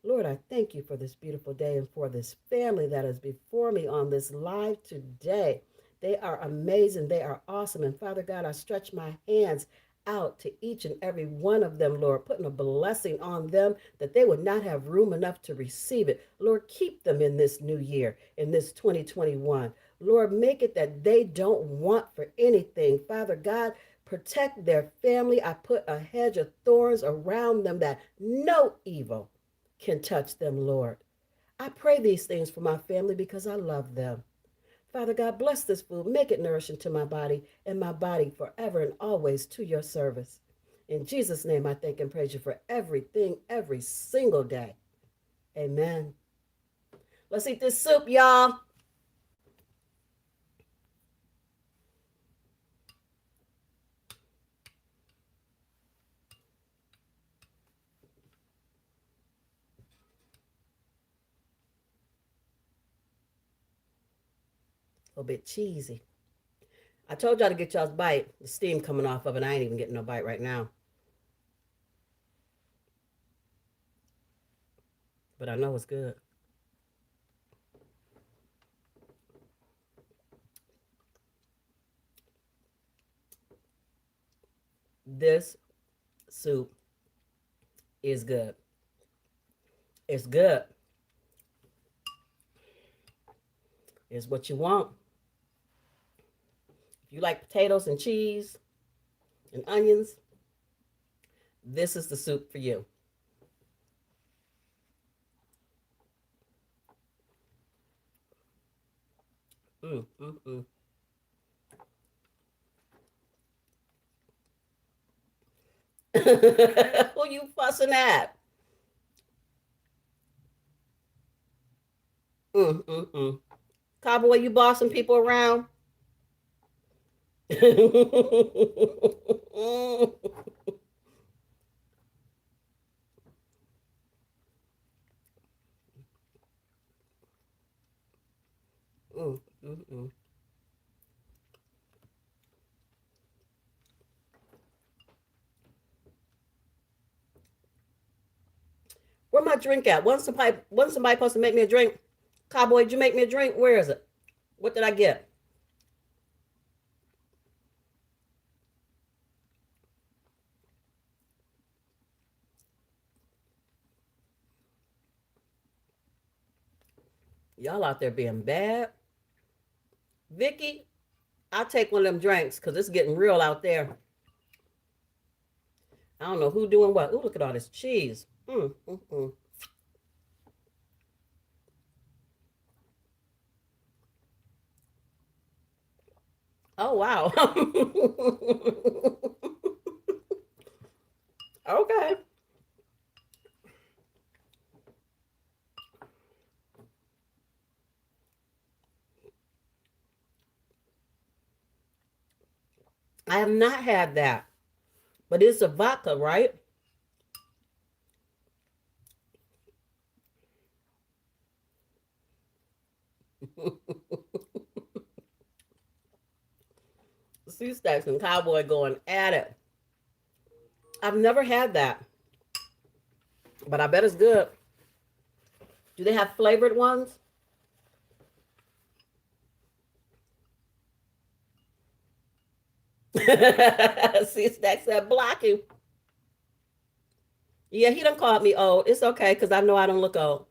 S1: Lord, I thank you for this beautiful day and for this family that is before me on this live today. They are amazing. They are awesome. And Father God, I stretch my hands out to each and every one of them, Lord, putting a blessing on them that they would not have room enough to receive it. Lord, keep them in this new year, in this 2021. Lord, make it that they don't want for anything. Father God, protect their family. I put a hedge of thorns around them that no evil can touch them, Lord. I pray these things for my family because I love them. Father God, bless this food. Make it nourishing to my body and my body forever and always to your service. In Jesus' name, I thank and praise you for everything, every single day. Amen. Let's eat this soup, y'all. A little bit cheesy. I told y'all to get y'all's bite. The steam coming off of it. I ain't even getting no bite right now. But I know it's good. This soup is good. It's good. It's what you want. If you like potatoes and cheese and onions, this is the soup for you. Mm, mm, mm. Who you fussing at? Mm, mm, mm. Cowboy, you bossing people around? Mm, mm, mm. Where my drink at? Wasn't somebody supposed to make me a drink? Cowboy, did you make me a drink? Where is it? What did I get? Y'all out there being bad. Vicky, I'll take one of them drinks because it's getting real out there. I don't know who doing what. Ooh, look at all this cheese. Mm, mm, mm. Oh, wow. Okay. I have not had that, but it's a vodka, right? Sea Stacks and Cowboy going at it. I've never had that, but I bet it's good. Do they have flavored ones? Sea Stacks said blocking. Yeah, he done called me old. It's okay because I know I don't look old.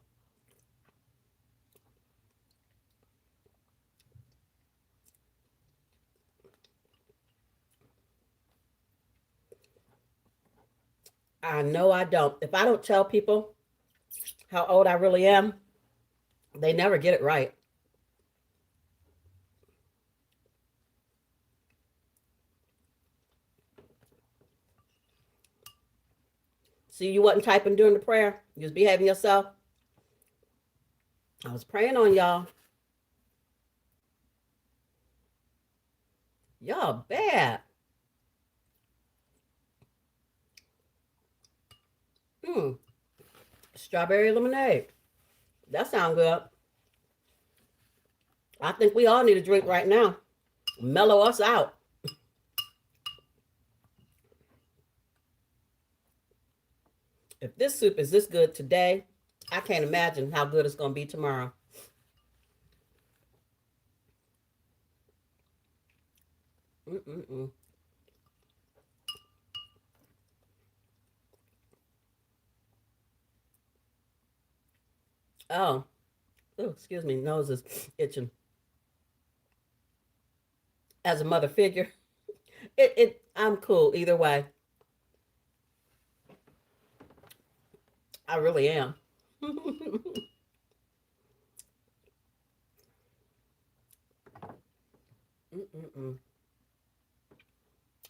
S1: I know I don't. If I don't tell people how old I really am, they never get it right. See, you wasn't typing during the prayer. You was behaving yourself. I was praying on y'all. Y'all bad. Mm, strawberry lemonade. That sounds good. I think we all need a drink right now. Mellow us out. If this soup is this good today, I can't imagine how good it's going to be tomorrow. Mm-mm-mm. Oh, oh, excuse me, nose is itching. As a mother figure, I'm cool either way. I really am. Mm-mm-mm.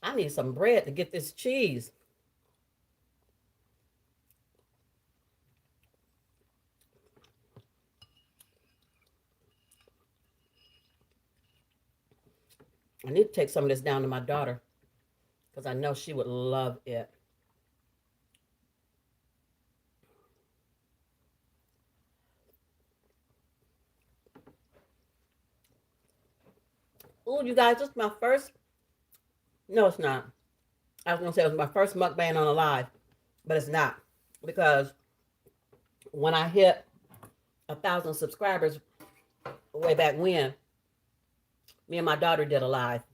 S1: I need some bread to get this cheese. I need to take some of this down to my daughter because I know she would love it. Oh, you guys, this is my first. No, it's not. I was gonna say it was my first mukbang on a live, but it's not because when I hit 1,000 subscribers way back when, me and my daughter did a live.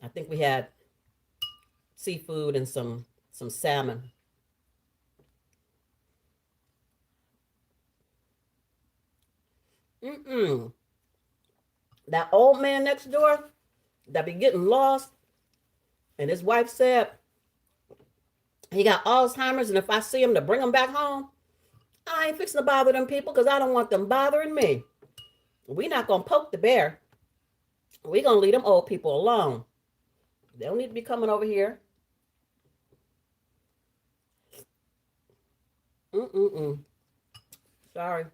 S1: I think we had seafood and some salmon. Mm-mm. That old man next door that be getting lost, and his wife said he got Alzheimer's, and if I see him to bring him back home, I ain't fixing to bother them people because I don't want them bothering me. We not gonna poke the bear. We gonna leave them old people alone. They don't need to be coming over here. Mm-mm-mm. Sorry.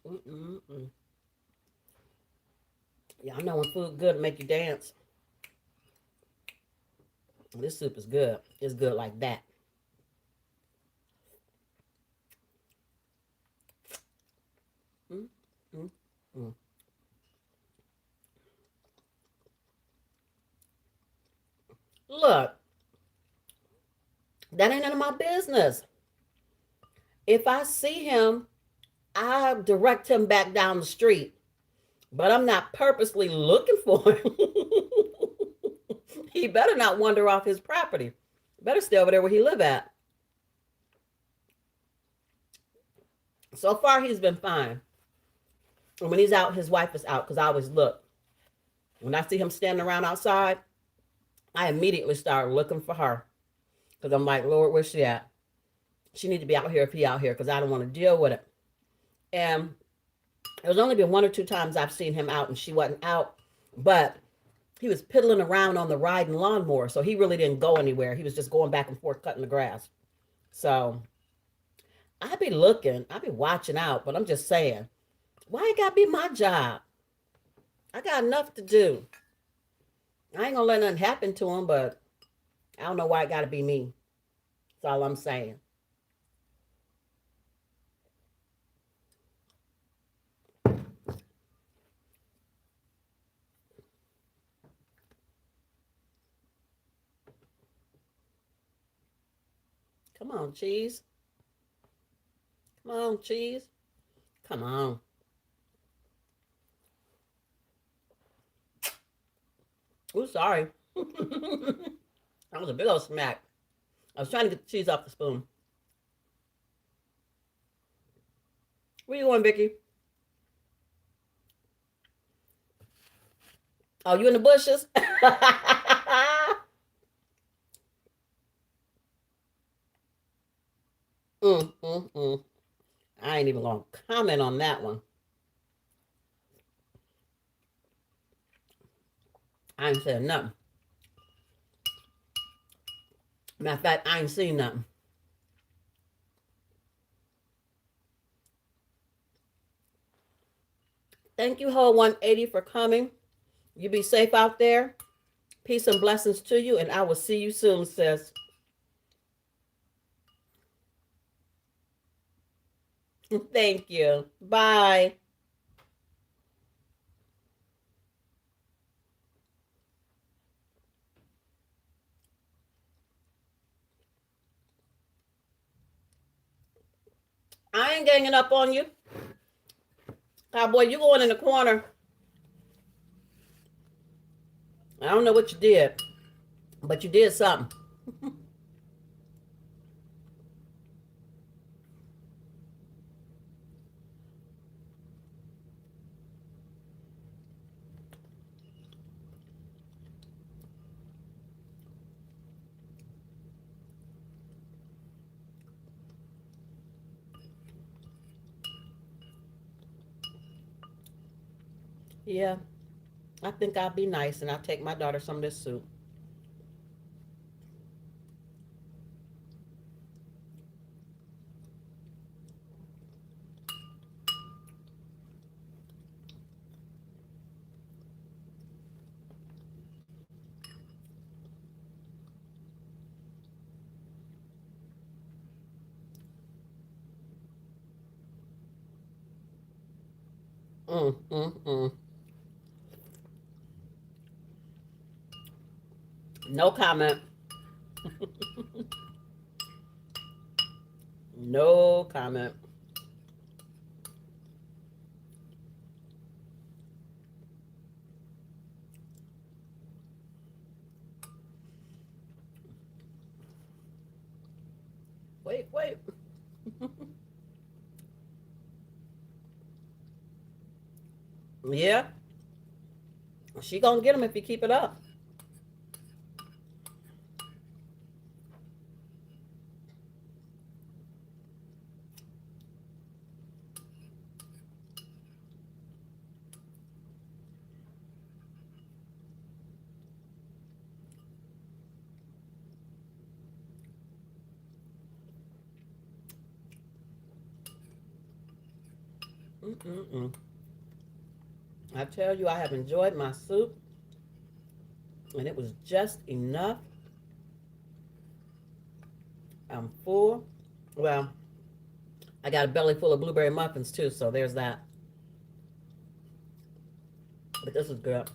S1: Mm-mm-mm. Y'all know when food good make you dance. This soup is good. It's good like that. Mm-mm-mm. Look, that ain't none of my business. If I see him, I direct him back down the street, but I'm not purposely looking for him. He better not wander off his property. Better stay over there where he live at. So far, he's been fine. And when he's out, his wife is out because I always look. When I see him standing around outside, I immediately start looking for her because I'm like, Lord, where's she at? She need to be out here if he out here because I don't want to deal with it. And there's only been one or two times I've seen him out and she wasn't out, but he was piddling around on the riding lawnmower, so he really didn't go anywhere. He was just going back and forth cutting the grass. So I be looking, I be watching out, but I'm just saying, why it gotta be my job? I got enough to do. I ain't gonna let nothing happen to him, but I don't know why it gotta be me. That's all I'm saying. Come on, cheese. Come on, cheese. Come on. Oh, sorry. That was a big old smack. I was trying to get the cheese off the spoon. Where you going, Vicky? Oh, you in the bushes? Mm. I ain't even gonna comment on that one. I ain't saying nothing. Matter of fact, I ain't seen nothing. Thank you, whole 180, for coming. You be safe out there. Peace and blessings to you, and I will see you soon, sis. Thank you. Bye. I ain't ganging up on you. Cowboy, you going in the corner. I don't know what you did, but you did something. Yeah, I think I'll be nice and I'll take my daughter some of this soup. Mm, mm, mm. No comment. No comment. Wait, wait. Yeah, she gonna get them if you keep it up. Mm, mm, mm. I tell you, I have enjoyed my soup, and it was just enough. I'm full. Well, I got a belly full of blueberry muffins too, so there's that. But this is good.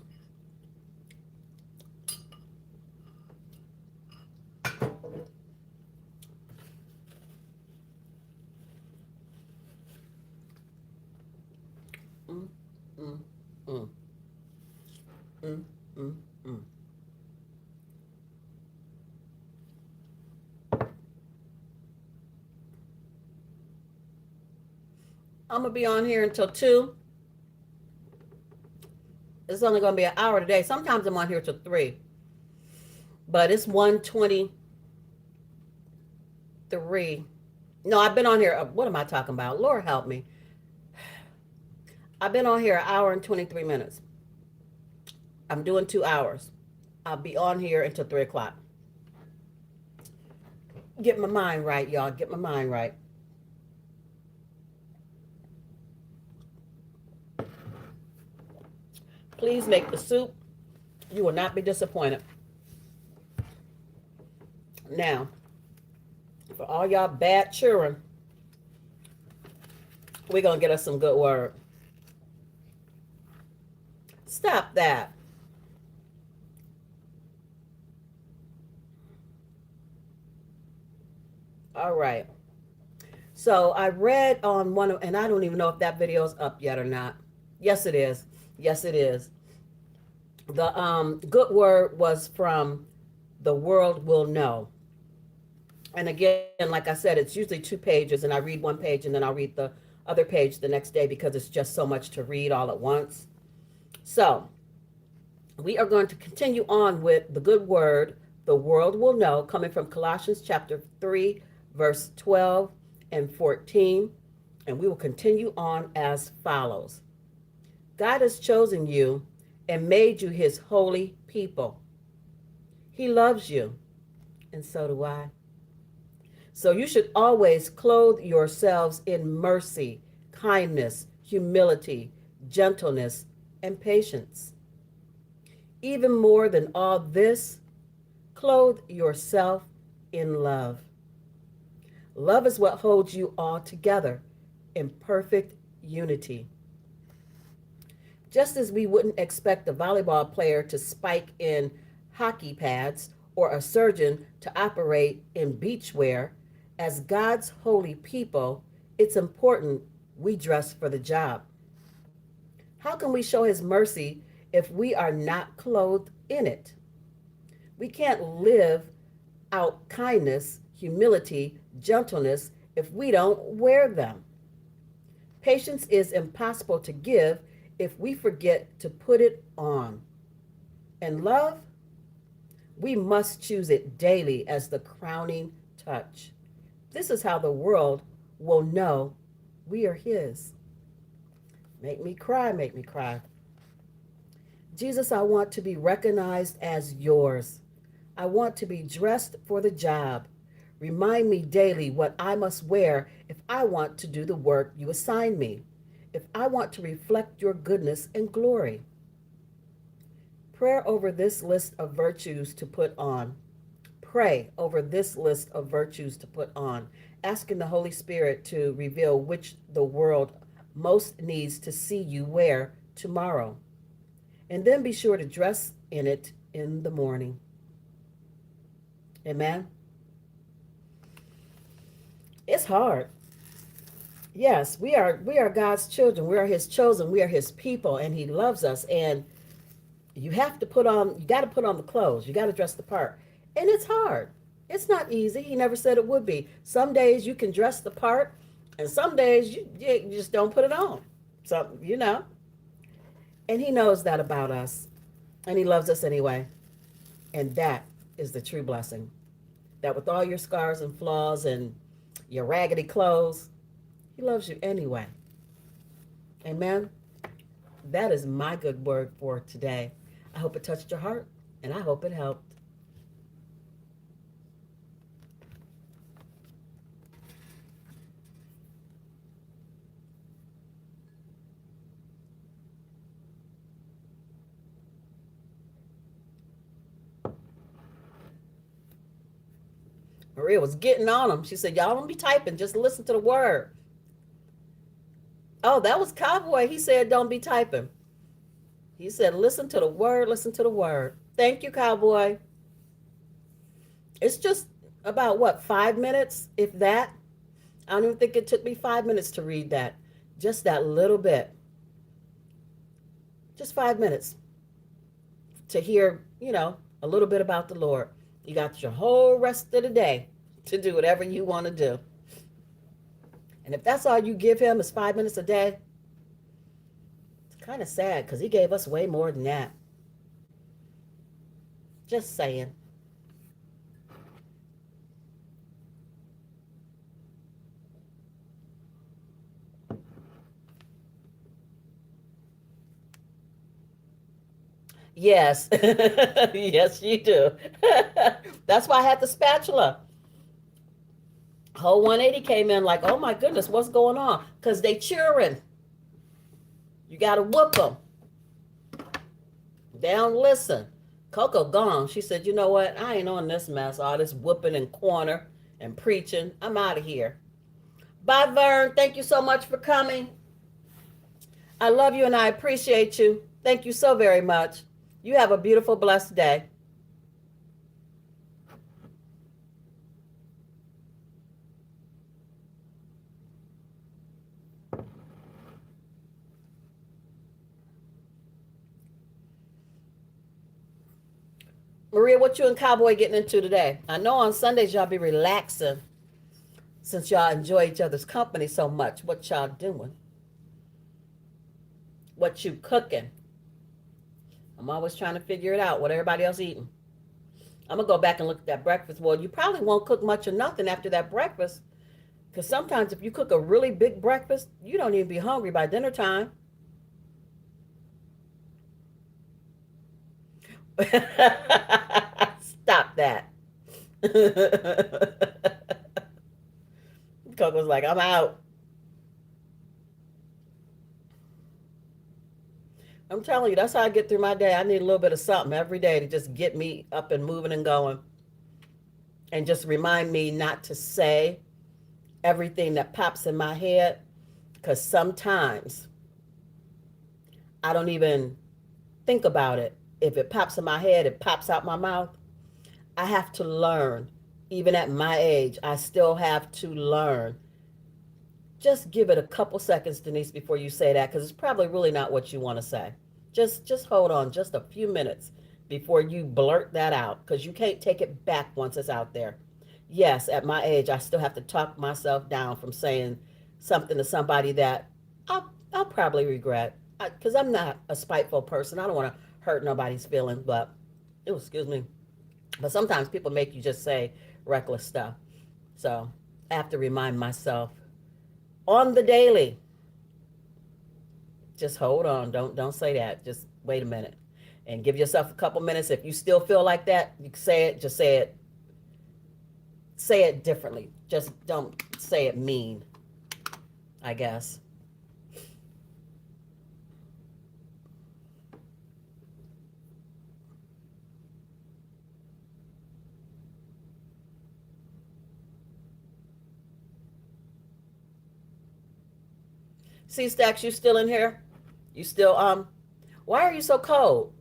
S1: Mm, mm, mm, mm, mm, mm. I'm gonna be on here until 2. It's only gonna be an hour today. Sometimes I'm on here till 3, but it's 1:23. No, I've been on here. What am I talking about? Lord help me. I've been on here an hour and 23 minutes. I'm doing 2 hours. I'll be on here until 3 o'clock. Get my mind right, y'all. Get my mind right. Please make the soup. You will not be disappointed. Now, for all y'all bad children, we're going to get us some good word. Stop that. All right. So I read on one of, and I don't even know if that video is up yet or not. Yes, it is. Yes, it is. The good word was from The World Will Know. And again, like I said, it's usually 2 pages, and I read one page and then I'll read the other page the next day because it's just so much to read all at once. So we are going to continue on with the good word, the world will know, coming from Colossians chapter 3, verse 12 and 14. And we will continue on as follows. God has chosen you and made you his holy people. He loves you, and so do I. So you should always clothe yourselves in mercy, kindness, humility, gentleness, and patience. Even more than all this, clothe yourself in love. Love is what holds you all together in perfect unity. Just as we wouldn't expect a volleyball player to spike in hockey pads or a surgeon to operate in beachwear, as God's holy people, it's important we dress for the job. How can we show His mercy if we are not clothed in it? We can't live out kindness, humility, gentleness if we don't wear them. Patience is impossible to give if we forget to put it on. And love, we must choose it daily as the crowning touch. This is how the world will know we are His. Make me cry, make me cry. Jesus, I want to be recognized as yours. I want to be dressed for the job. Remind me daily what I must wear if I want to do the work you assign me, if I want to reflect your goodness and glory. Prayer over this list of virtues to put on. Pray over this list of virtues to put on, asking the Holy Spirit to reveal which the world most needs to see you wear tomorrow. And then be sure to dress in it in the morning. Amen. It's hard. Yes, we are God's children. We are His chosen. We are His people, and He loves us. And you got to put on the clothes. You got to dress the part. And it's hard. It's not easy. He never said it would be. Some days you can dress the part, and some days you just don't put it on. So, And He knows that about us. And He loves us anyway. And that is the true blessing. That with all your scars and flaws and your raggedy clothes, He loves you anyway. Amen. That is my good word for today. I hope it touched your heart, and I hope it helped. Maria was getting on them. She said, y'all don't be typing. Just listen to the word. Oh, that was Cowboy. He said, don't be typing. He said, listen to the word. Listen to the word. Thank you, Cowboy. It's just about, 5 minutes, if that? I don't even think it took me 5 minutes to read that. Just that little bit. Just 5 minutes to hear, a little bit about the Lord. You got your whole rest of the day to do whatever you want to do. And if that's all you give Him is 5 minutes a day, it's kind of sad because He gave us way more than that. Just saying. Yes. Yes, you do. That's why I had the spatula. Whole 180 came in like, oh my goodness, what's going on? Because they cheering. You got to whoop them. They don't listen. Coco gone. She said, you know what? I ain't on this mess. All this whooping and corner and preaching. I'm out of here. Bye, Vern. Thank you so much for coming. I love you and I appreciate you. Thank you so very much. You have a beautiful, blessed day. Maria, what you and Cowboy getting into today? I know on Sundays y'all be relaxing since y'all enjoy each other's company so much. What y'all doing? What you cooking? I'm always trying to figure it out, what everybody else eating. I'm going to go back and look at that breakfast. Well, you probably won't cook much or nothing after that breakfast. Because sometimes if you cook a really big breakfast, you don't even be hungry by dinner time. Stop that. Coco's like, I'm out. I'm telling you, that's how I get through my day. I need a little bit of something every day to just get me up and moving and going, and just remind me not to say everything that pops in my head, because sometimes I don't even think about it. If it pops in my head, it pops out my mouth. I have to learn. Even at my age, I still have to learn. Just give it a couple seconds, Denise, before you say that, because it's probably really not what you want to say. Just hold on just a few minutes before you blurt that out, because you can't take it back once it's out there. Yes, at my age, I still have to talk myself down from saying something to somebody that I'll probably regret, because I'm not a spiteful person. I don't want to hurt nobody's feelings, but, oh, excuse me. But sometimes people make you just say reckless stuff. So I have to remind myself on the daily, just hold on. Don't say that. Just wait a minute. And give yourself a couple minutes. If you still feel like that, you can say it, just say it. Say it differently. Just don't say it mean, I guess. See, Stacks, you still in here? You still why are you so cold?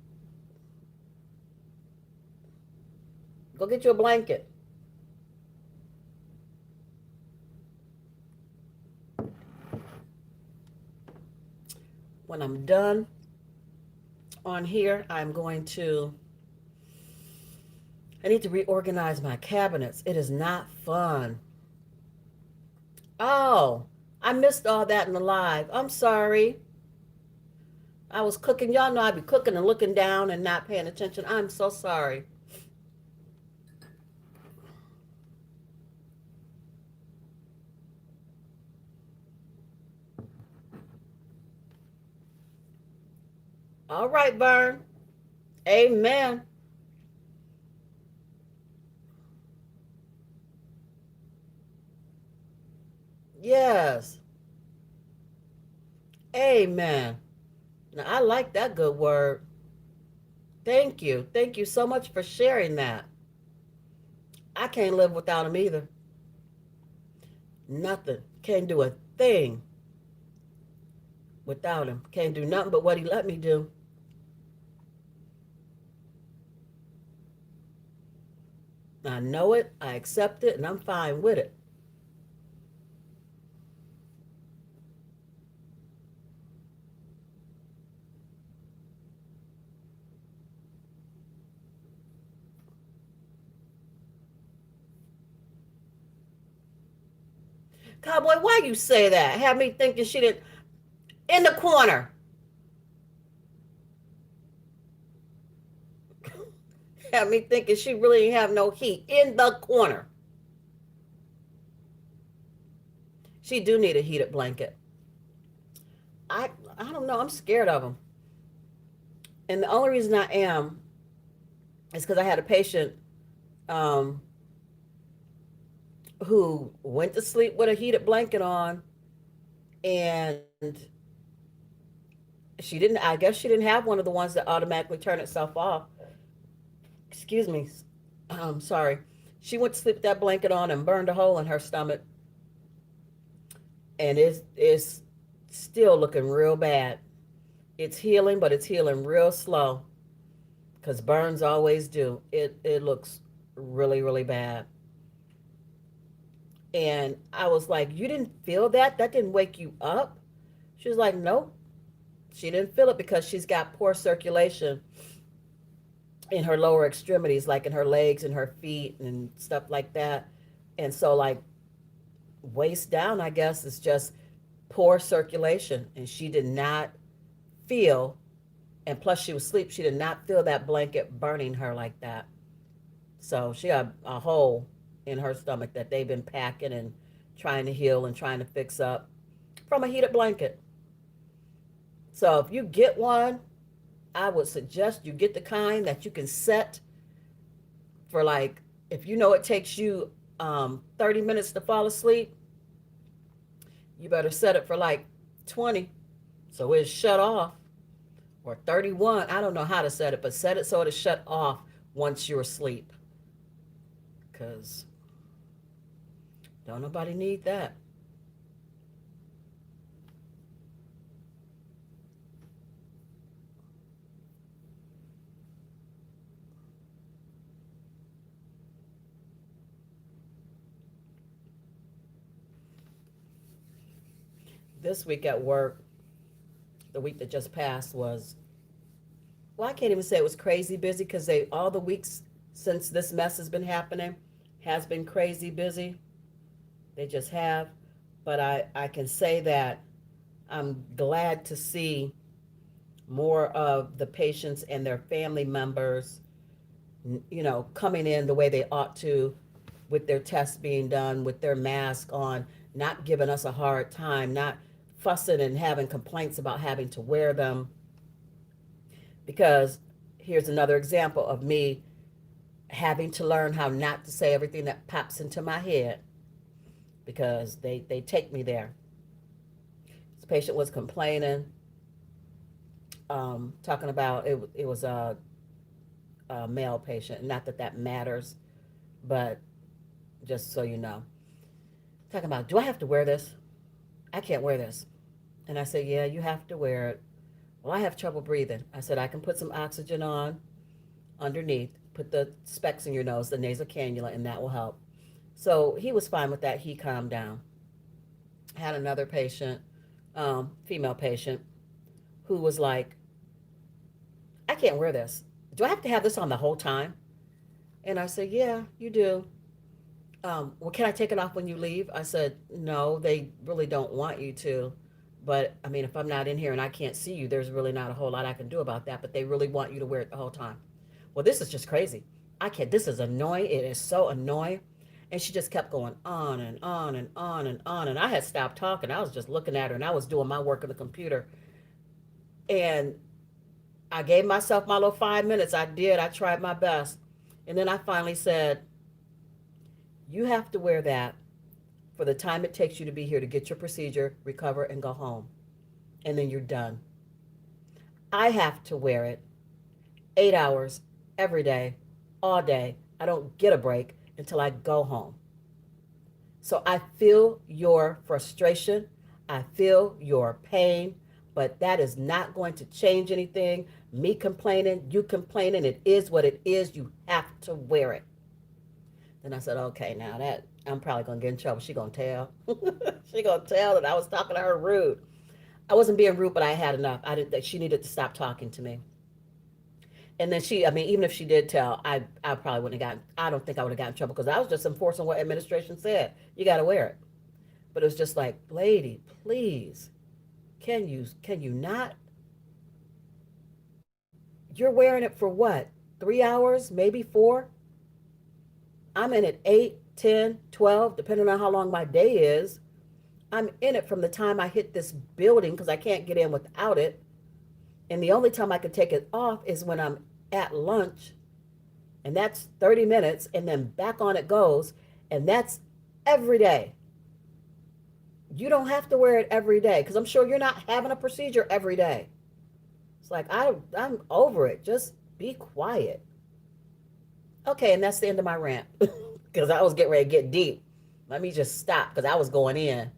S1: Go get you a blanket. When I'm done on here, I need to reorganize my cabinets. It is not fun. Oh, I missed all that in the live. I'm sorry. I was cooking. Y'all know I'd be cooking and looking down and not paying attention. I'm so sorry. All right, Vern. Amen. Yes. Amen. Now, I like that good word. Thank you. Thank you so much for sharing that. I can't live without him either. Nothing. Can't do a thing without him. Can't do nothing but what he let me do. I know it, I accept it, and I'm fine with it. Cowboy, why you say that? Have me thinking she didn't. In the corner. Have me thinking she really didn't have no heat. In the corner. She do need a heated blanket. I don't know. I'm scared of them. And the only reason I am is because I had a patient um, who went to sleep with a heated blanket on, and she didn't. I guess she didn't have one of the ones that automatically turn itself off. Excuse me. Sorry. She went to sleep with that blanket on and burned a hole in her stomach, and it's still looking real bad. It's healing, but it's healing real slow, because burns always do. It looks really, really bad. And I was like, "You didn't feel that? That didn't wake you up?" She was like, "Nope." She didn't feel it because she's got poor circulation in her lower extremities, like in her legs and her feet and stuff like that. And so, like, waist down, I guess, is just poor circulation. And she did not feel, and plus she was asleep, she did not feel that blanket burning her like that. So she had a hole in her stomach that they've been packing and trying to heal and trying to fix up from a heated blanket. So if you get one, I would suggest you get the kind that you can set for, like, if you know it takes you 30 minutes to fall asleep, you better set it for like 20, so it's shut off. or 31. I don't know how to set it, but set it so it'll shut off once you're asleep. Because don't nobody need that. This week at work, the week that just passed was, well, I can't even say it was crazy busy because they all the weeks since this mess has been happening has been crazy busy. They just have. But I can say that I'm glad to see more of the patients and their family members, coming in the way they ought to, with their tests being done, with their mask on, not giving us a hard time, not fussing and having complaints about having to wear them. Because here's another example of me having to learn how not to say everything that pops into my head because they take me there. This patient was complaining, talking about it was a male patient. Not that that matters, but just so you know. Talking about, do I have to wear this? I can't wear this. And I said, yeah, you have to wear it. Well, I have trouble breathing. I said, I can put some oxygen on underneath, put the specs in your nose, the nasal cannula, and that will help. So he was fine with that. He calmed down. Had another patient, female patient, who was like, I can't wear this. Do I have to have this on the whole time? And I said, yeah, you do. Well, can I take it off when you leave? I said, no, they really don't want you to. But I mean, if I'm not in here and I can't see you, there's really not a whole lot I can do about that. But they really want you to wear it the whole time. Well, this is just crazy. I can't, this is annoying. It is so annoying. And she just kept going on and on and on and on. And I had stopped talking. I was just looking at her and I was doing my work on the computer. And I gave myself my little 5 minutes. I did. I tried my best. And then I finally said, you have to wear that for the time it takes you to be here to get your procedure, recover, and go home. And then you're done. I have to wear it 8 hours every day, all day. I don't get a break until I go home. So I feel your frustration. I feel your pain, but that is not going to change anything. Me complaining, you complaining, it is what it is. You have to wear it. Then I said, okay, now that I'm probably gonna get in trouble. She gonna tell. She gonna tell that I was talking to her rude. I wasn't being rude, but I had enough. I did that. She needed to stop talking to me. And then I mean, even if she did tell, I probably wouldn't have gotten. I don't think I would have gotten in trouble because I was just enforcing what administration said. You got to wear it. But it was just like, lady, please, can you not? You're wearing it for what? 3 hours, maybe four. I'm in it 8, 10, 12, depending on how long my day is. I'm in it from the time I hit this building because I can't get in without it. And the only time I could take it off is when I'm at lunch, and that's 30 minutes, and then back on it goes, and that's every day. You don't have to wear it every day because I'm sure you're not having a procedure every day. It's like, I'm over it. Just be quiet. Okay, and that's the end of my rant because I was getting ready to get deep. Let me just stop because I was going in.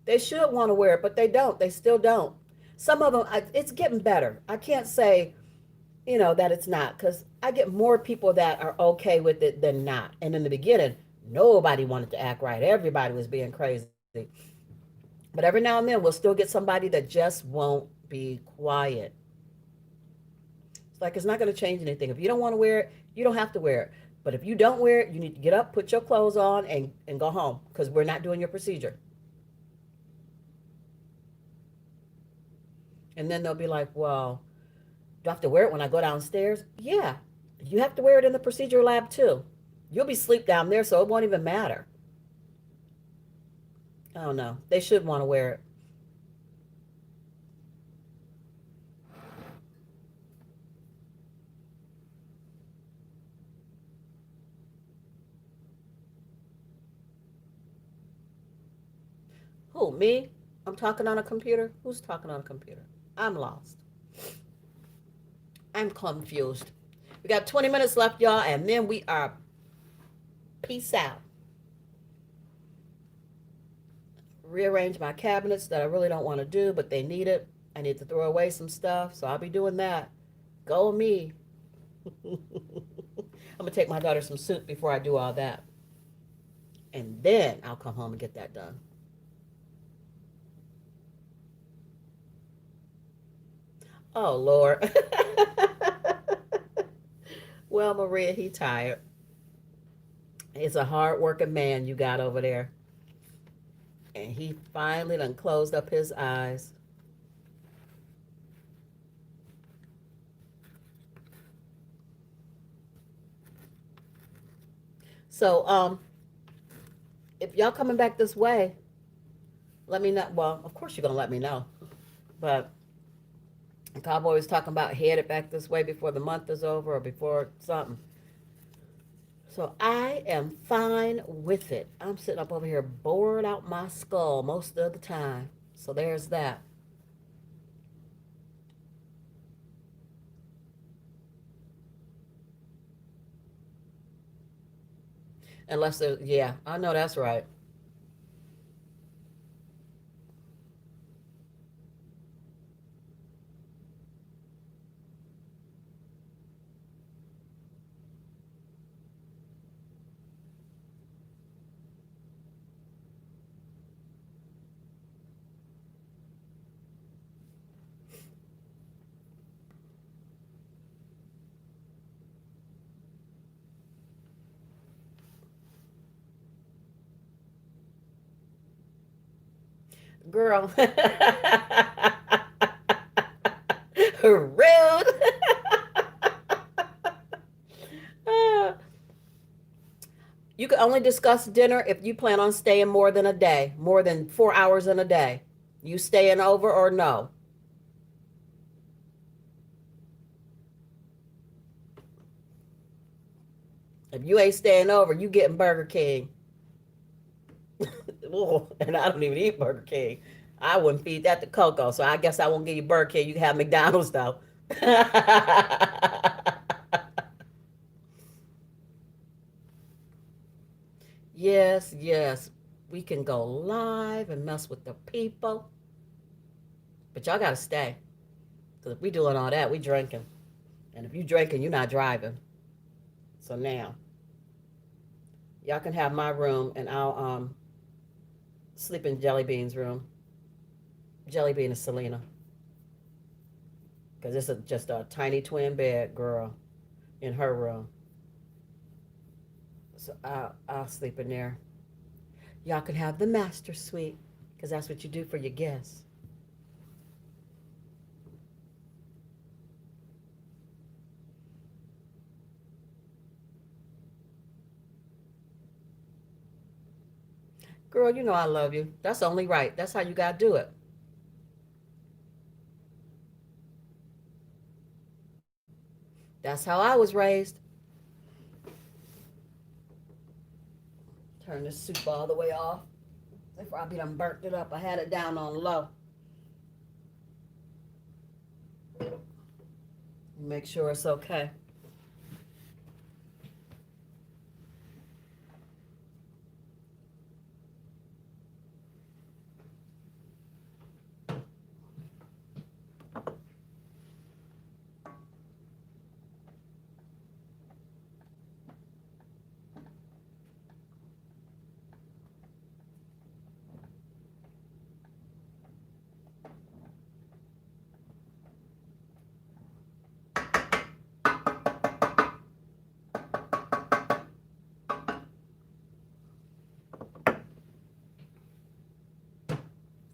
S1: They should want to wear it, but they don't. They still don't. Some of them, it's getting better. I can't say, that it's not because I get more people that are okay with it than not. And in the beginning, nobody wanted to act right. Everybody was being crazy. But every now and then, we'll still get somebody that just won't be quiet. It's like it's not going to change anything. If you don't want to wear it, you don't have to wear it. But if you don't wear it, you need to get up, put your clothes on, and go home because we're not doing your procedure. And then they'll be like, well, do I have to wear it when I go downstairs? Yeah, you have to wear it in the procedure lab too. You'll be asleep down there, so it won't even matter. I don't know. They should want to wear it. Who, me? I'm talking on a computer? Who's talking on a computer? I'm lost. I'm confused. We got 20 minutes left, y'all, and then we are peace out. Rearrange my cabinets that I really don't want to do, but they need it. I need to throw away some stuff, so I'll be doing that. Go me. I'm going to take my daughter some soup before I do all that. And then I'll come home and get that done. Oh, Lord. Well, Maria, he tired. It's a hard-working man you got over there. And he finally done closed up his eyes. So, if y'all coming back this way, let me know. Well, of course you're gonna let me know. But the Cowboy was talking about headed back this way before the month is over or before something. So I am fine with it. I'm sitting up over here bored out my skull most of the time. So there's that. Unless there's, yeah, I know that's right. Girl. Rude. You can only discuss dinner if you plan on staying more than a day, more than 4 hours in a day. You staying over or no? If you ain't staying over, you getting Burger King. And I don't even eat Burger King. I wouldn't feed that to Coco, so I guess I won't give you Burger King. You can have McDonald's though. Yes, yes. We can go live and mess with the people. But y'all gotta stay. Because if we doing all that, we drinking. And if you drinking, you're not driving. So now, y'all can have my room and I'll sleep in Jelly Bean's room. Jelly Bean is Selena. Because it's just a tiny twin bed, girl, in her room. So I'll sleep in there. Y'all can have the master suite. Because that's what you do for your guests. Girl, you know I love you. That's only right. That's how you got to do it. That's how I was raised. Turn this soup all the way off. If I be done burnt it up, I had it down on low. Make sure it's okay.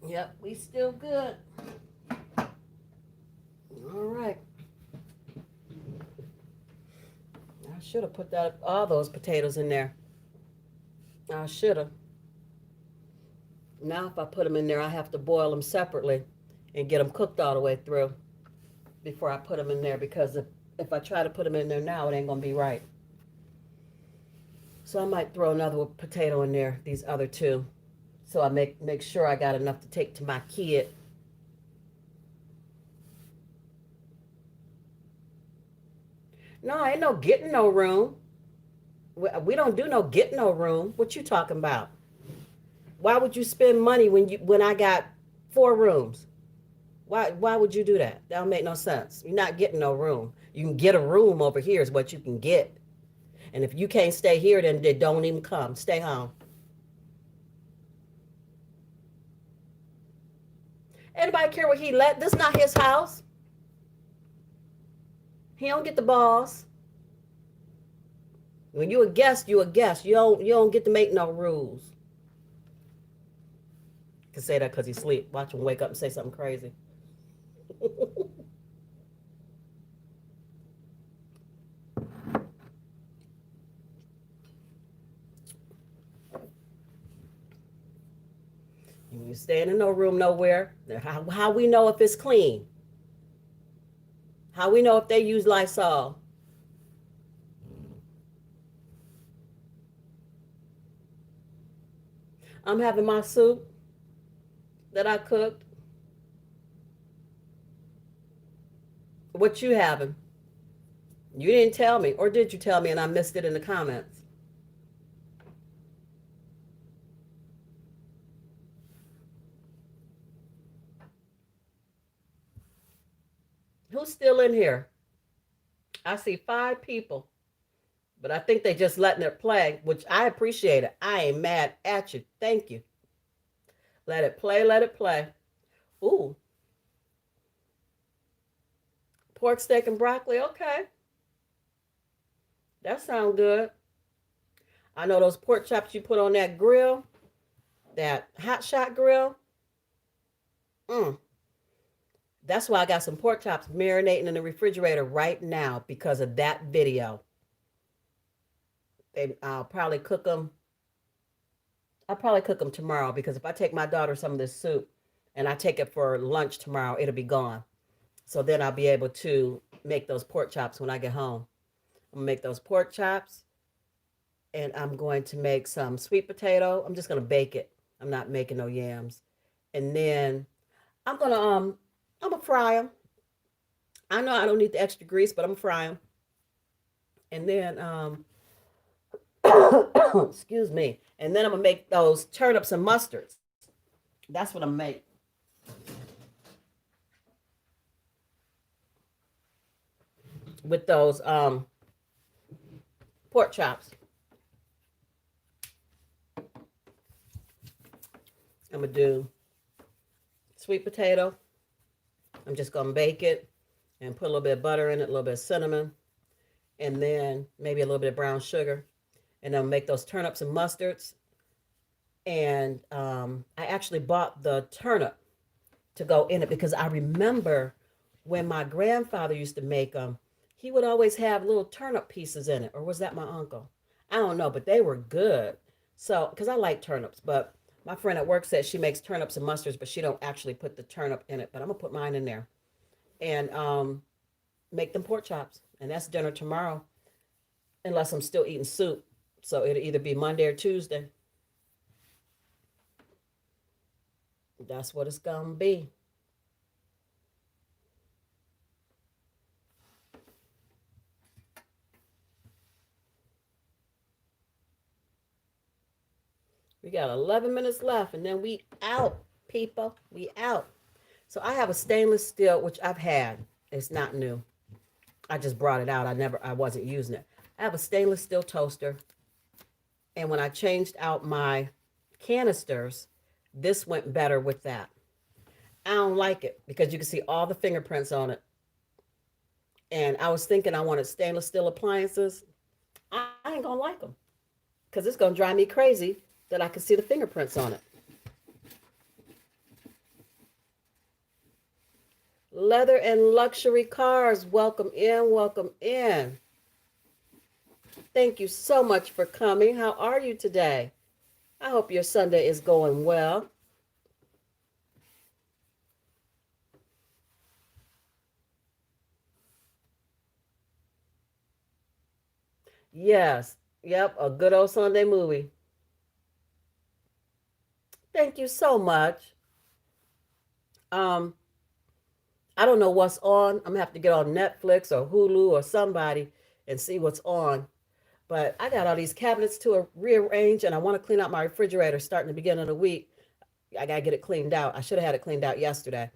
S1: Yep, we still good. All right. I should have put that all those potatoes in there. I should have. Now if I put them in there, I have to boil them separately and get them cooked all the way through before I put them in there because if I try to put them in there now, it ain't gonna be right. So I might throw another potato in there, these other two, So I make sure I got enough to take to my kid. No, ain't no getting no room. We don't do no getting no room. What you talking about? Why would you spend money when I got 4 rooms? Why would you do that? That don't make no sense. You're not getting no room. You can get a room over here is what you can get. And if you can't stay here, then don't even come. Stay home. Anybody care what he let? This not his house. He don't get the balls. When you a guest, you a guest. You don't get to make no rules. You can say that because he sleep. Watch him wake up and say something crazy. You staying in no room nowhere. How we know if it's clean? How we know if they use Lysol? I'm having my soup that I cooked. What you having? You didn't tell me, or did you tell me and I missed it in the comments? Who's still in here? I see 5 people, but I think they just letting it play, which I appreciate it. I ain't mad at you. Thank you. Let it play, let it play. Ooh, pork steak and broccoli. Okay, that sounds good. I know those pork chops you put on that grill, that hot shot grill. Mm, that's why I got some pork chops marinating in the refrigerator right now because of that video. I'll probably cook them. I'll probably cook them tomorrow because if I take my daughter some of this soup and I take it for lunch tomorrow, it'll be gone. So then I'll be able to make those pork chops when I get home. I'm gonna make those pork chops and I'm going to make some sweet potato. I'm just gonna bake it. I'm not making no yams. And then I'm gonna I'm gonna fry them. I know I don't need the extra grease, but I'm gonna fry them. And then excuse me. And then I'm gonna make those turnips and mustards. That's what I'm gonna make with those pork chops. I'm gonna do sweet potato. I'm just gonna bake it and put a little bit of butter in it, a little bit of cinnamon, and then maybe a little bit of brown sugar. And I'll make those turnips and mustards. And I actually bought the turnip to go in it because I remember when my grandfather used to make them, he would always have little turnip pieces in it. Or was that my uncle? I don't know, but they were good. So, because I like turnips, but my friend at work said she makes turnips and mustards, but she don't actually put the turnip in it. But I'm gonna put mine in there and make them pork chops, and that's dinner tomorrow, unless I'm still eating soup. So it'll either be Monday or Tuesday. That's what it's gonna be. We got 11 minutes left, and then we out, people. We out. So I have a stainless steel, which I've had. It's not new. I just brought it out. I wasn't using it. I have a stainless steel toaster. And when I changed out my canisters, this went better with that. I don't like it because you can see all the fingerprints on it. And I was thinking I wanted stainless steel appliances. I ain't gonna like them because it's gonna drive me crazy that I can see the fingerprints on it. Leather and luxury cars, welcome in, welcome in. Thank you so much for coming. How are you today? I hope your Sunday is going well. Yes, yep, a good old Sunday movie. Thank you so much. Um, I don't know what's on. I'm gonna have to get on Netflix or Hulu or somebody and see what's on. But I got all these cabinets to rearrange, and I want to clean out my refrigerator starting the beginning of the week. I gotta get it cleaned out. I should have had it cleaned out yesterday,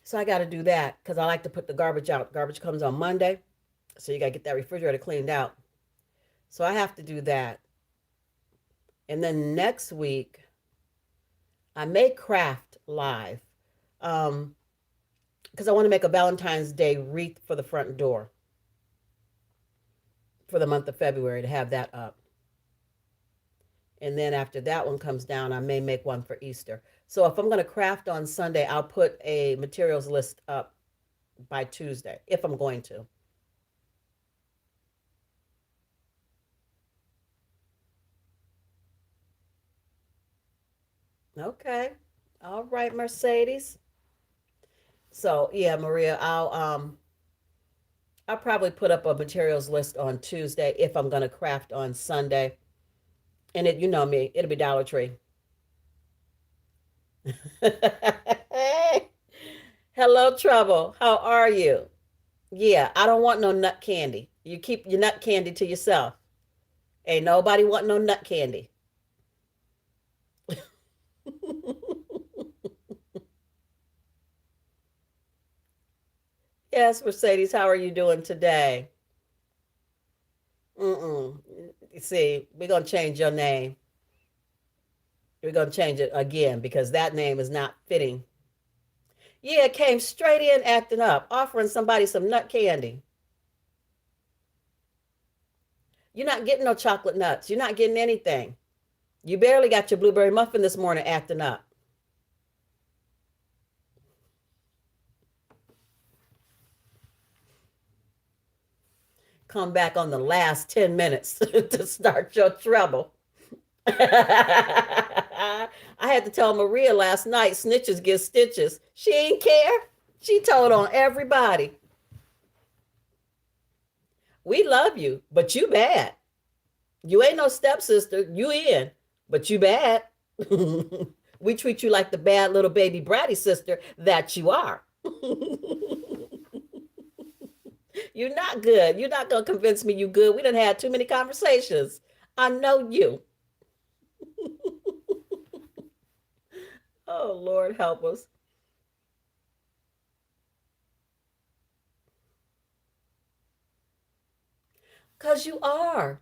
S1: so I got to do that because I like to put the garbage out. Garbage comes on Monday, so you gotta get that refrigerator cleaned out. So I have to do that, and then next week I may craft live. Um, because I want to make a Valentine's Day wreath for the front door for the month of February to have that up. And then after that one comes down, I may make one for Easter. So if I'm going to craft on Sunday, I'll put a materials list up by Tuesday if I'm going to. Okay. All right, Mercedes. So yeah, Maria, I'll probably put up a materials list on Tuesday if I'm going to craft on Sunday. And it, you know me, it'll be Dollar Tree. Hello, Trouble. How are you? Yeah, I don't want no nut candy. You keep your nut candy to yourself. Ain't nobody want no nut candy. Yes, Mercedes, how are you doing today? Mm-mm. You see, we're gonna change your name. We're gonna change it again because that name is not fitting. Yeah, it came straight in acting up, offering somebody some nut candy. You're not getting no chocolate nuts. You're not getting anything. You barely got your blueberry muffin this morning acting up. Come back on the last 10 minutes to start your trouble. I had to tell Maria last night, snitches get stitches. She ain't care. She told on everybody. We love you, but you bad. You ain't no stepsister. You in, but you bad. We treat you like the bad little baby bratty sister that you are. You're not good. You're not gonna convince me you good. We done had too many conversations. I know you. Oh Lord, help us. Cause you are.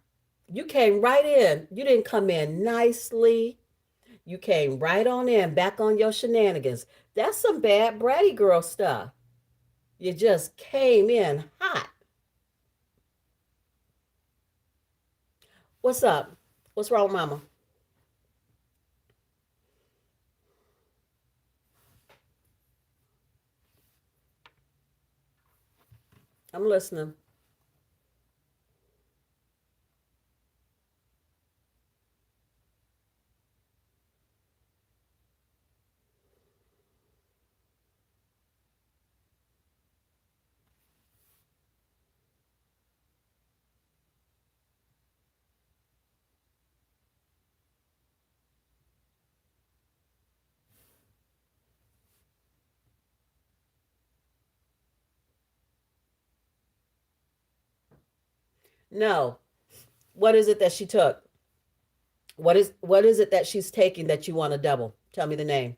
S1: You came right in. You didn't come in nicely. You came right on in, back on your shenanigans. That's some bad bratty girl stuff. You just came in hot. What's up? What's wrong, mama? I'm listening. No. What is it that she took? What is it that she's taking that you want to double? Tell me the name.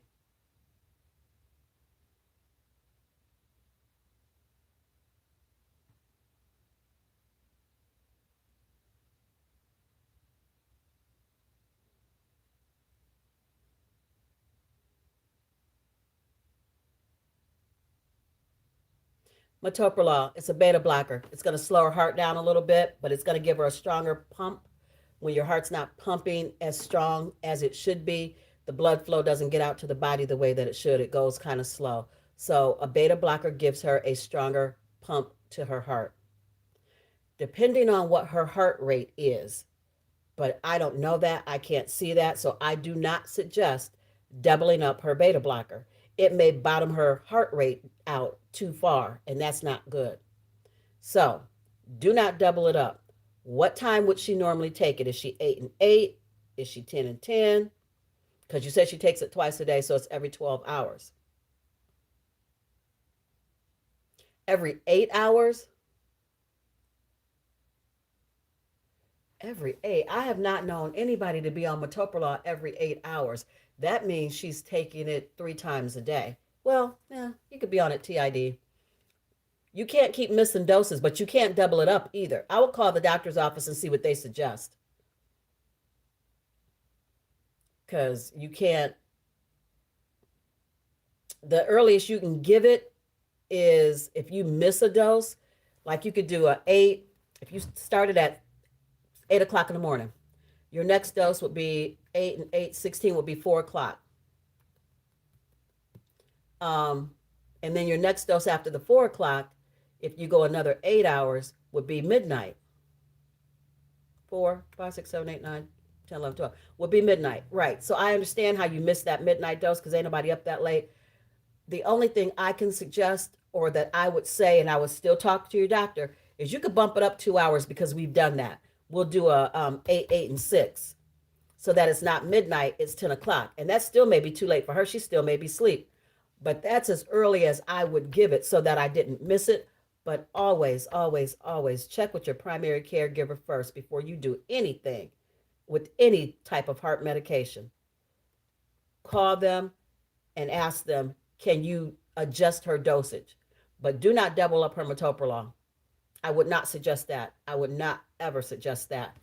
S1: Metoprolol. It's a beta blocker. It's going to slow her heart down a little bit, but it's going to give her a stronger pump. When your heart's not pumping as strong as it should be, the blood flow doesn't get out to the body the way that it should. It goes kind of slow. So a beta blocker gives her a stronger pump to her heart, depending on what her heart rate is. But I don't know that. I can't see that. So I do not suggest doubling up her beta blocker. It may bottom her heart rate out too far, and that's not good. So do not double it up. What time would she normally take it? Is she 8 and 8? Is she 10 and 10? Because you said she takes it twice a day, so it's every 12 hours. Every 8 hours? Every eight. I have not known anybody to be on metoprolol every 8 hours. That means she's taking it 3 times a day. Well, yeah, you could be on it TID. You can't keep missing doses, but you can't double it up either. I will call the doctor's office and see what they suggest. Because you can't, the earliest you can give it is if you miss a dose, like you could do a 8, if you started at 8 o'clock in the morning, your next dose would be 8 and 8, 16 would be 4 o'clock. And then your next dose after the 4 o'clock, if you go another 8 hours, would be midnight. 4, 5, 6, 7, 8, 9, 10, 11, 12 would be midnight. Right. So I understand how you missed that midnight dose because ain't nobody up that late. The only thing I can suggest, or that I would say, and I would still talk to your doctor, is you could bump it up 2 hours because we've done that. We'll do a 8, 8, and 6 so that it's not midnight, it's 10 o'clock. And that still may be too late for her. She still may be asleep. But that's as early as I would give it so that I didn't miss it. But always, always, always check with your primary caregiver first before you do anything with any type of heart medication. Call them and ask them, can you adjust her dosage? But do not double up her metoprolol. I would not suggest that. I would not ever suggest that.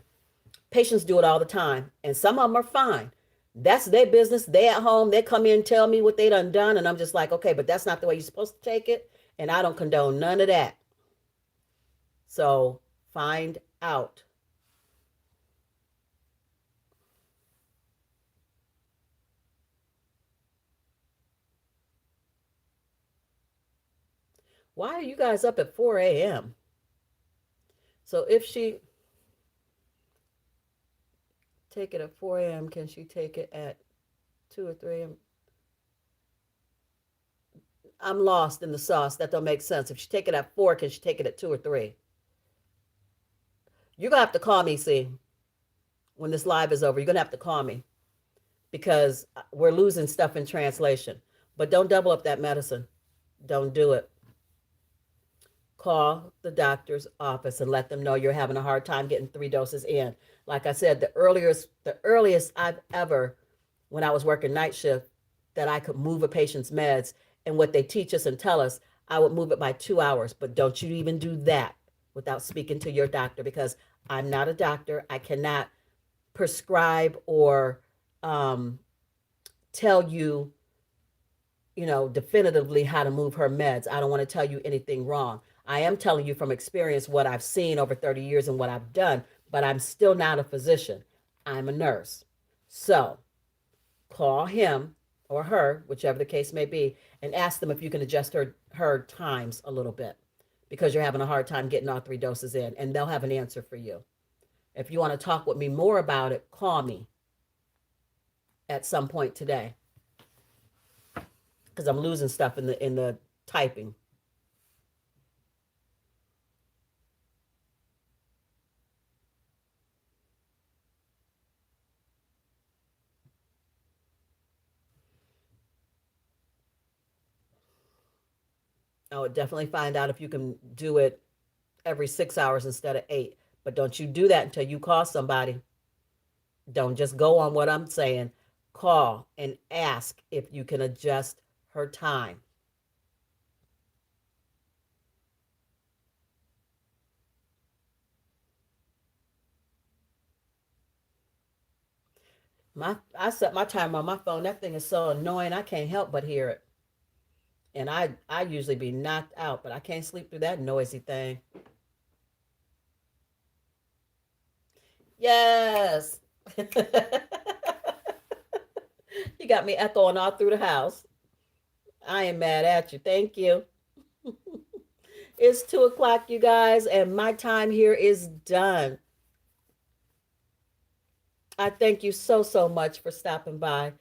S1: Patients do it all the time, and some of them are fine. That's their business. They at home, they come in and tell me what they done, and I'm just like, okay, but that's not the way you're supposed to take it, and I don't condone none of that. So find out. Why are you guys up at 4 a.m.? So if she take it at 4 a.m., can she take it at 2 or 3 a.m.? I'm lost in the sauce. That don't make sense. If she take it at 4, can she take it at 2 or 3? You're going to have to call me, see, when this live is over. You're going to have to call me because we're losing stuff in translation. But don't double up that medicine. Don't do it. Call the doctor's office and let them know you're having a hard time getting 3 doses in. Like I said, the earliest I've ever, when I was working night shift, that I could move a patient's meds, and what they teach us and tell us, I would move it by 2 hours. But don't you even do that without speaking to your doctor, because I'm not a doctor. I cannot prescribe or tell you, definitively how to move her meds. I don't want to tell you anything wrong. I am telling you from experience what I've seen over 30 years and what I've done, but I'm still not a physician. I'm a nurse. So call him or her, whichever the case may be, and ask them if you can adjust her times a little bit because you're having a hard time getting all 3 doses in, and they'll have an answer for you. If you want to talk with me more about it, call me at some point today because I'm losing stuff in the typing. I would definitely find out if you can do it every 6 hours instead of 8. But don't you do that until you call somebody. Don't just go on what I'm saying. Call and ask if you can adjust her time. I set my timer on my phone. That thing is so annoying. I can't help but hear it. And I usually be knocked out, but I can't sleep through that noisy thing. Yes. You got me echoing all through the house. I am mad at you. Thank you. It's 2 o'clock, you guys, and my time here is done. I thank you so, so much for stopping by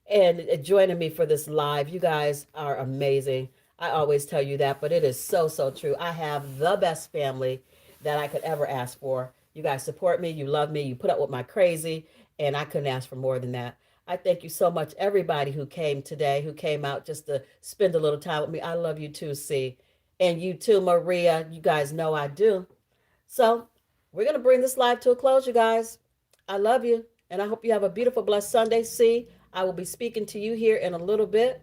S1: and joining me for this live. You guys are amazing. I always tell you that, but it is so, so true. I have the best family that I could ever ask for. You guys support me. You love me. You put up with my crazy, and I couldn't ask for more than that. I thank you so much, everybody who came today, who came out just to spend a little time with me. I love you too, C. And you too, Maria. You guys know I do. So we're going to bring this live to a close, you guys. I love you. And I hope you have a beautiful, blessed Sunday. C, I will be speaking to you here in a little bit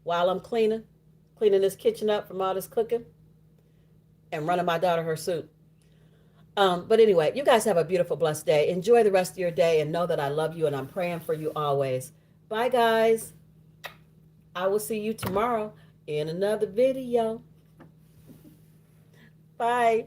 S1: while I'm cleaning this kitchen up from all this cooking and running my daughter her soup. But anyway, you guys have a beautiful, blessed day. Enjoy the rest of your day and know that I love you and I'm praying for you always. Bye, guys. I will see you tomorrow in another video. Bye.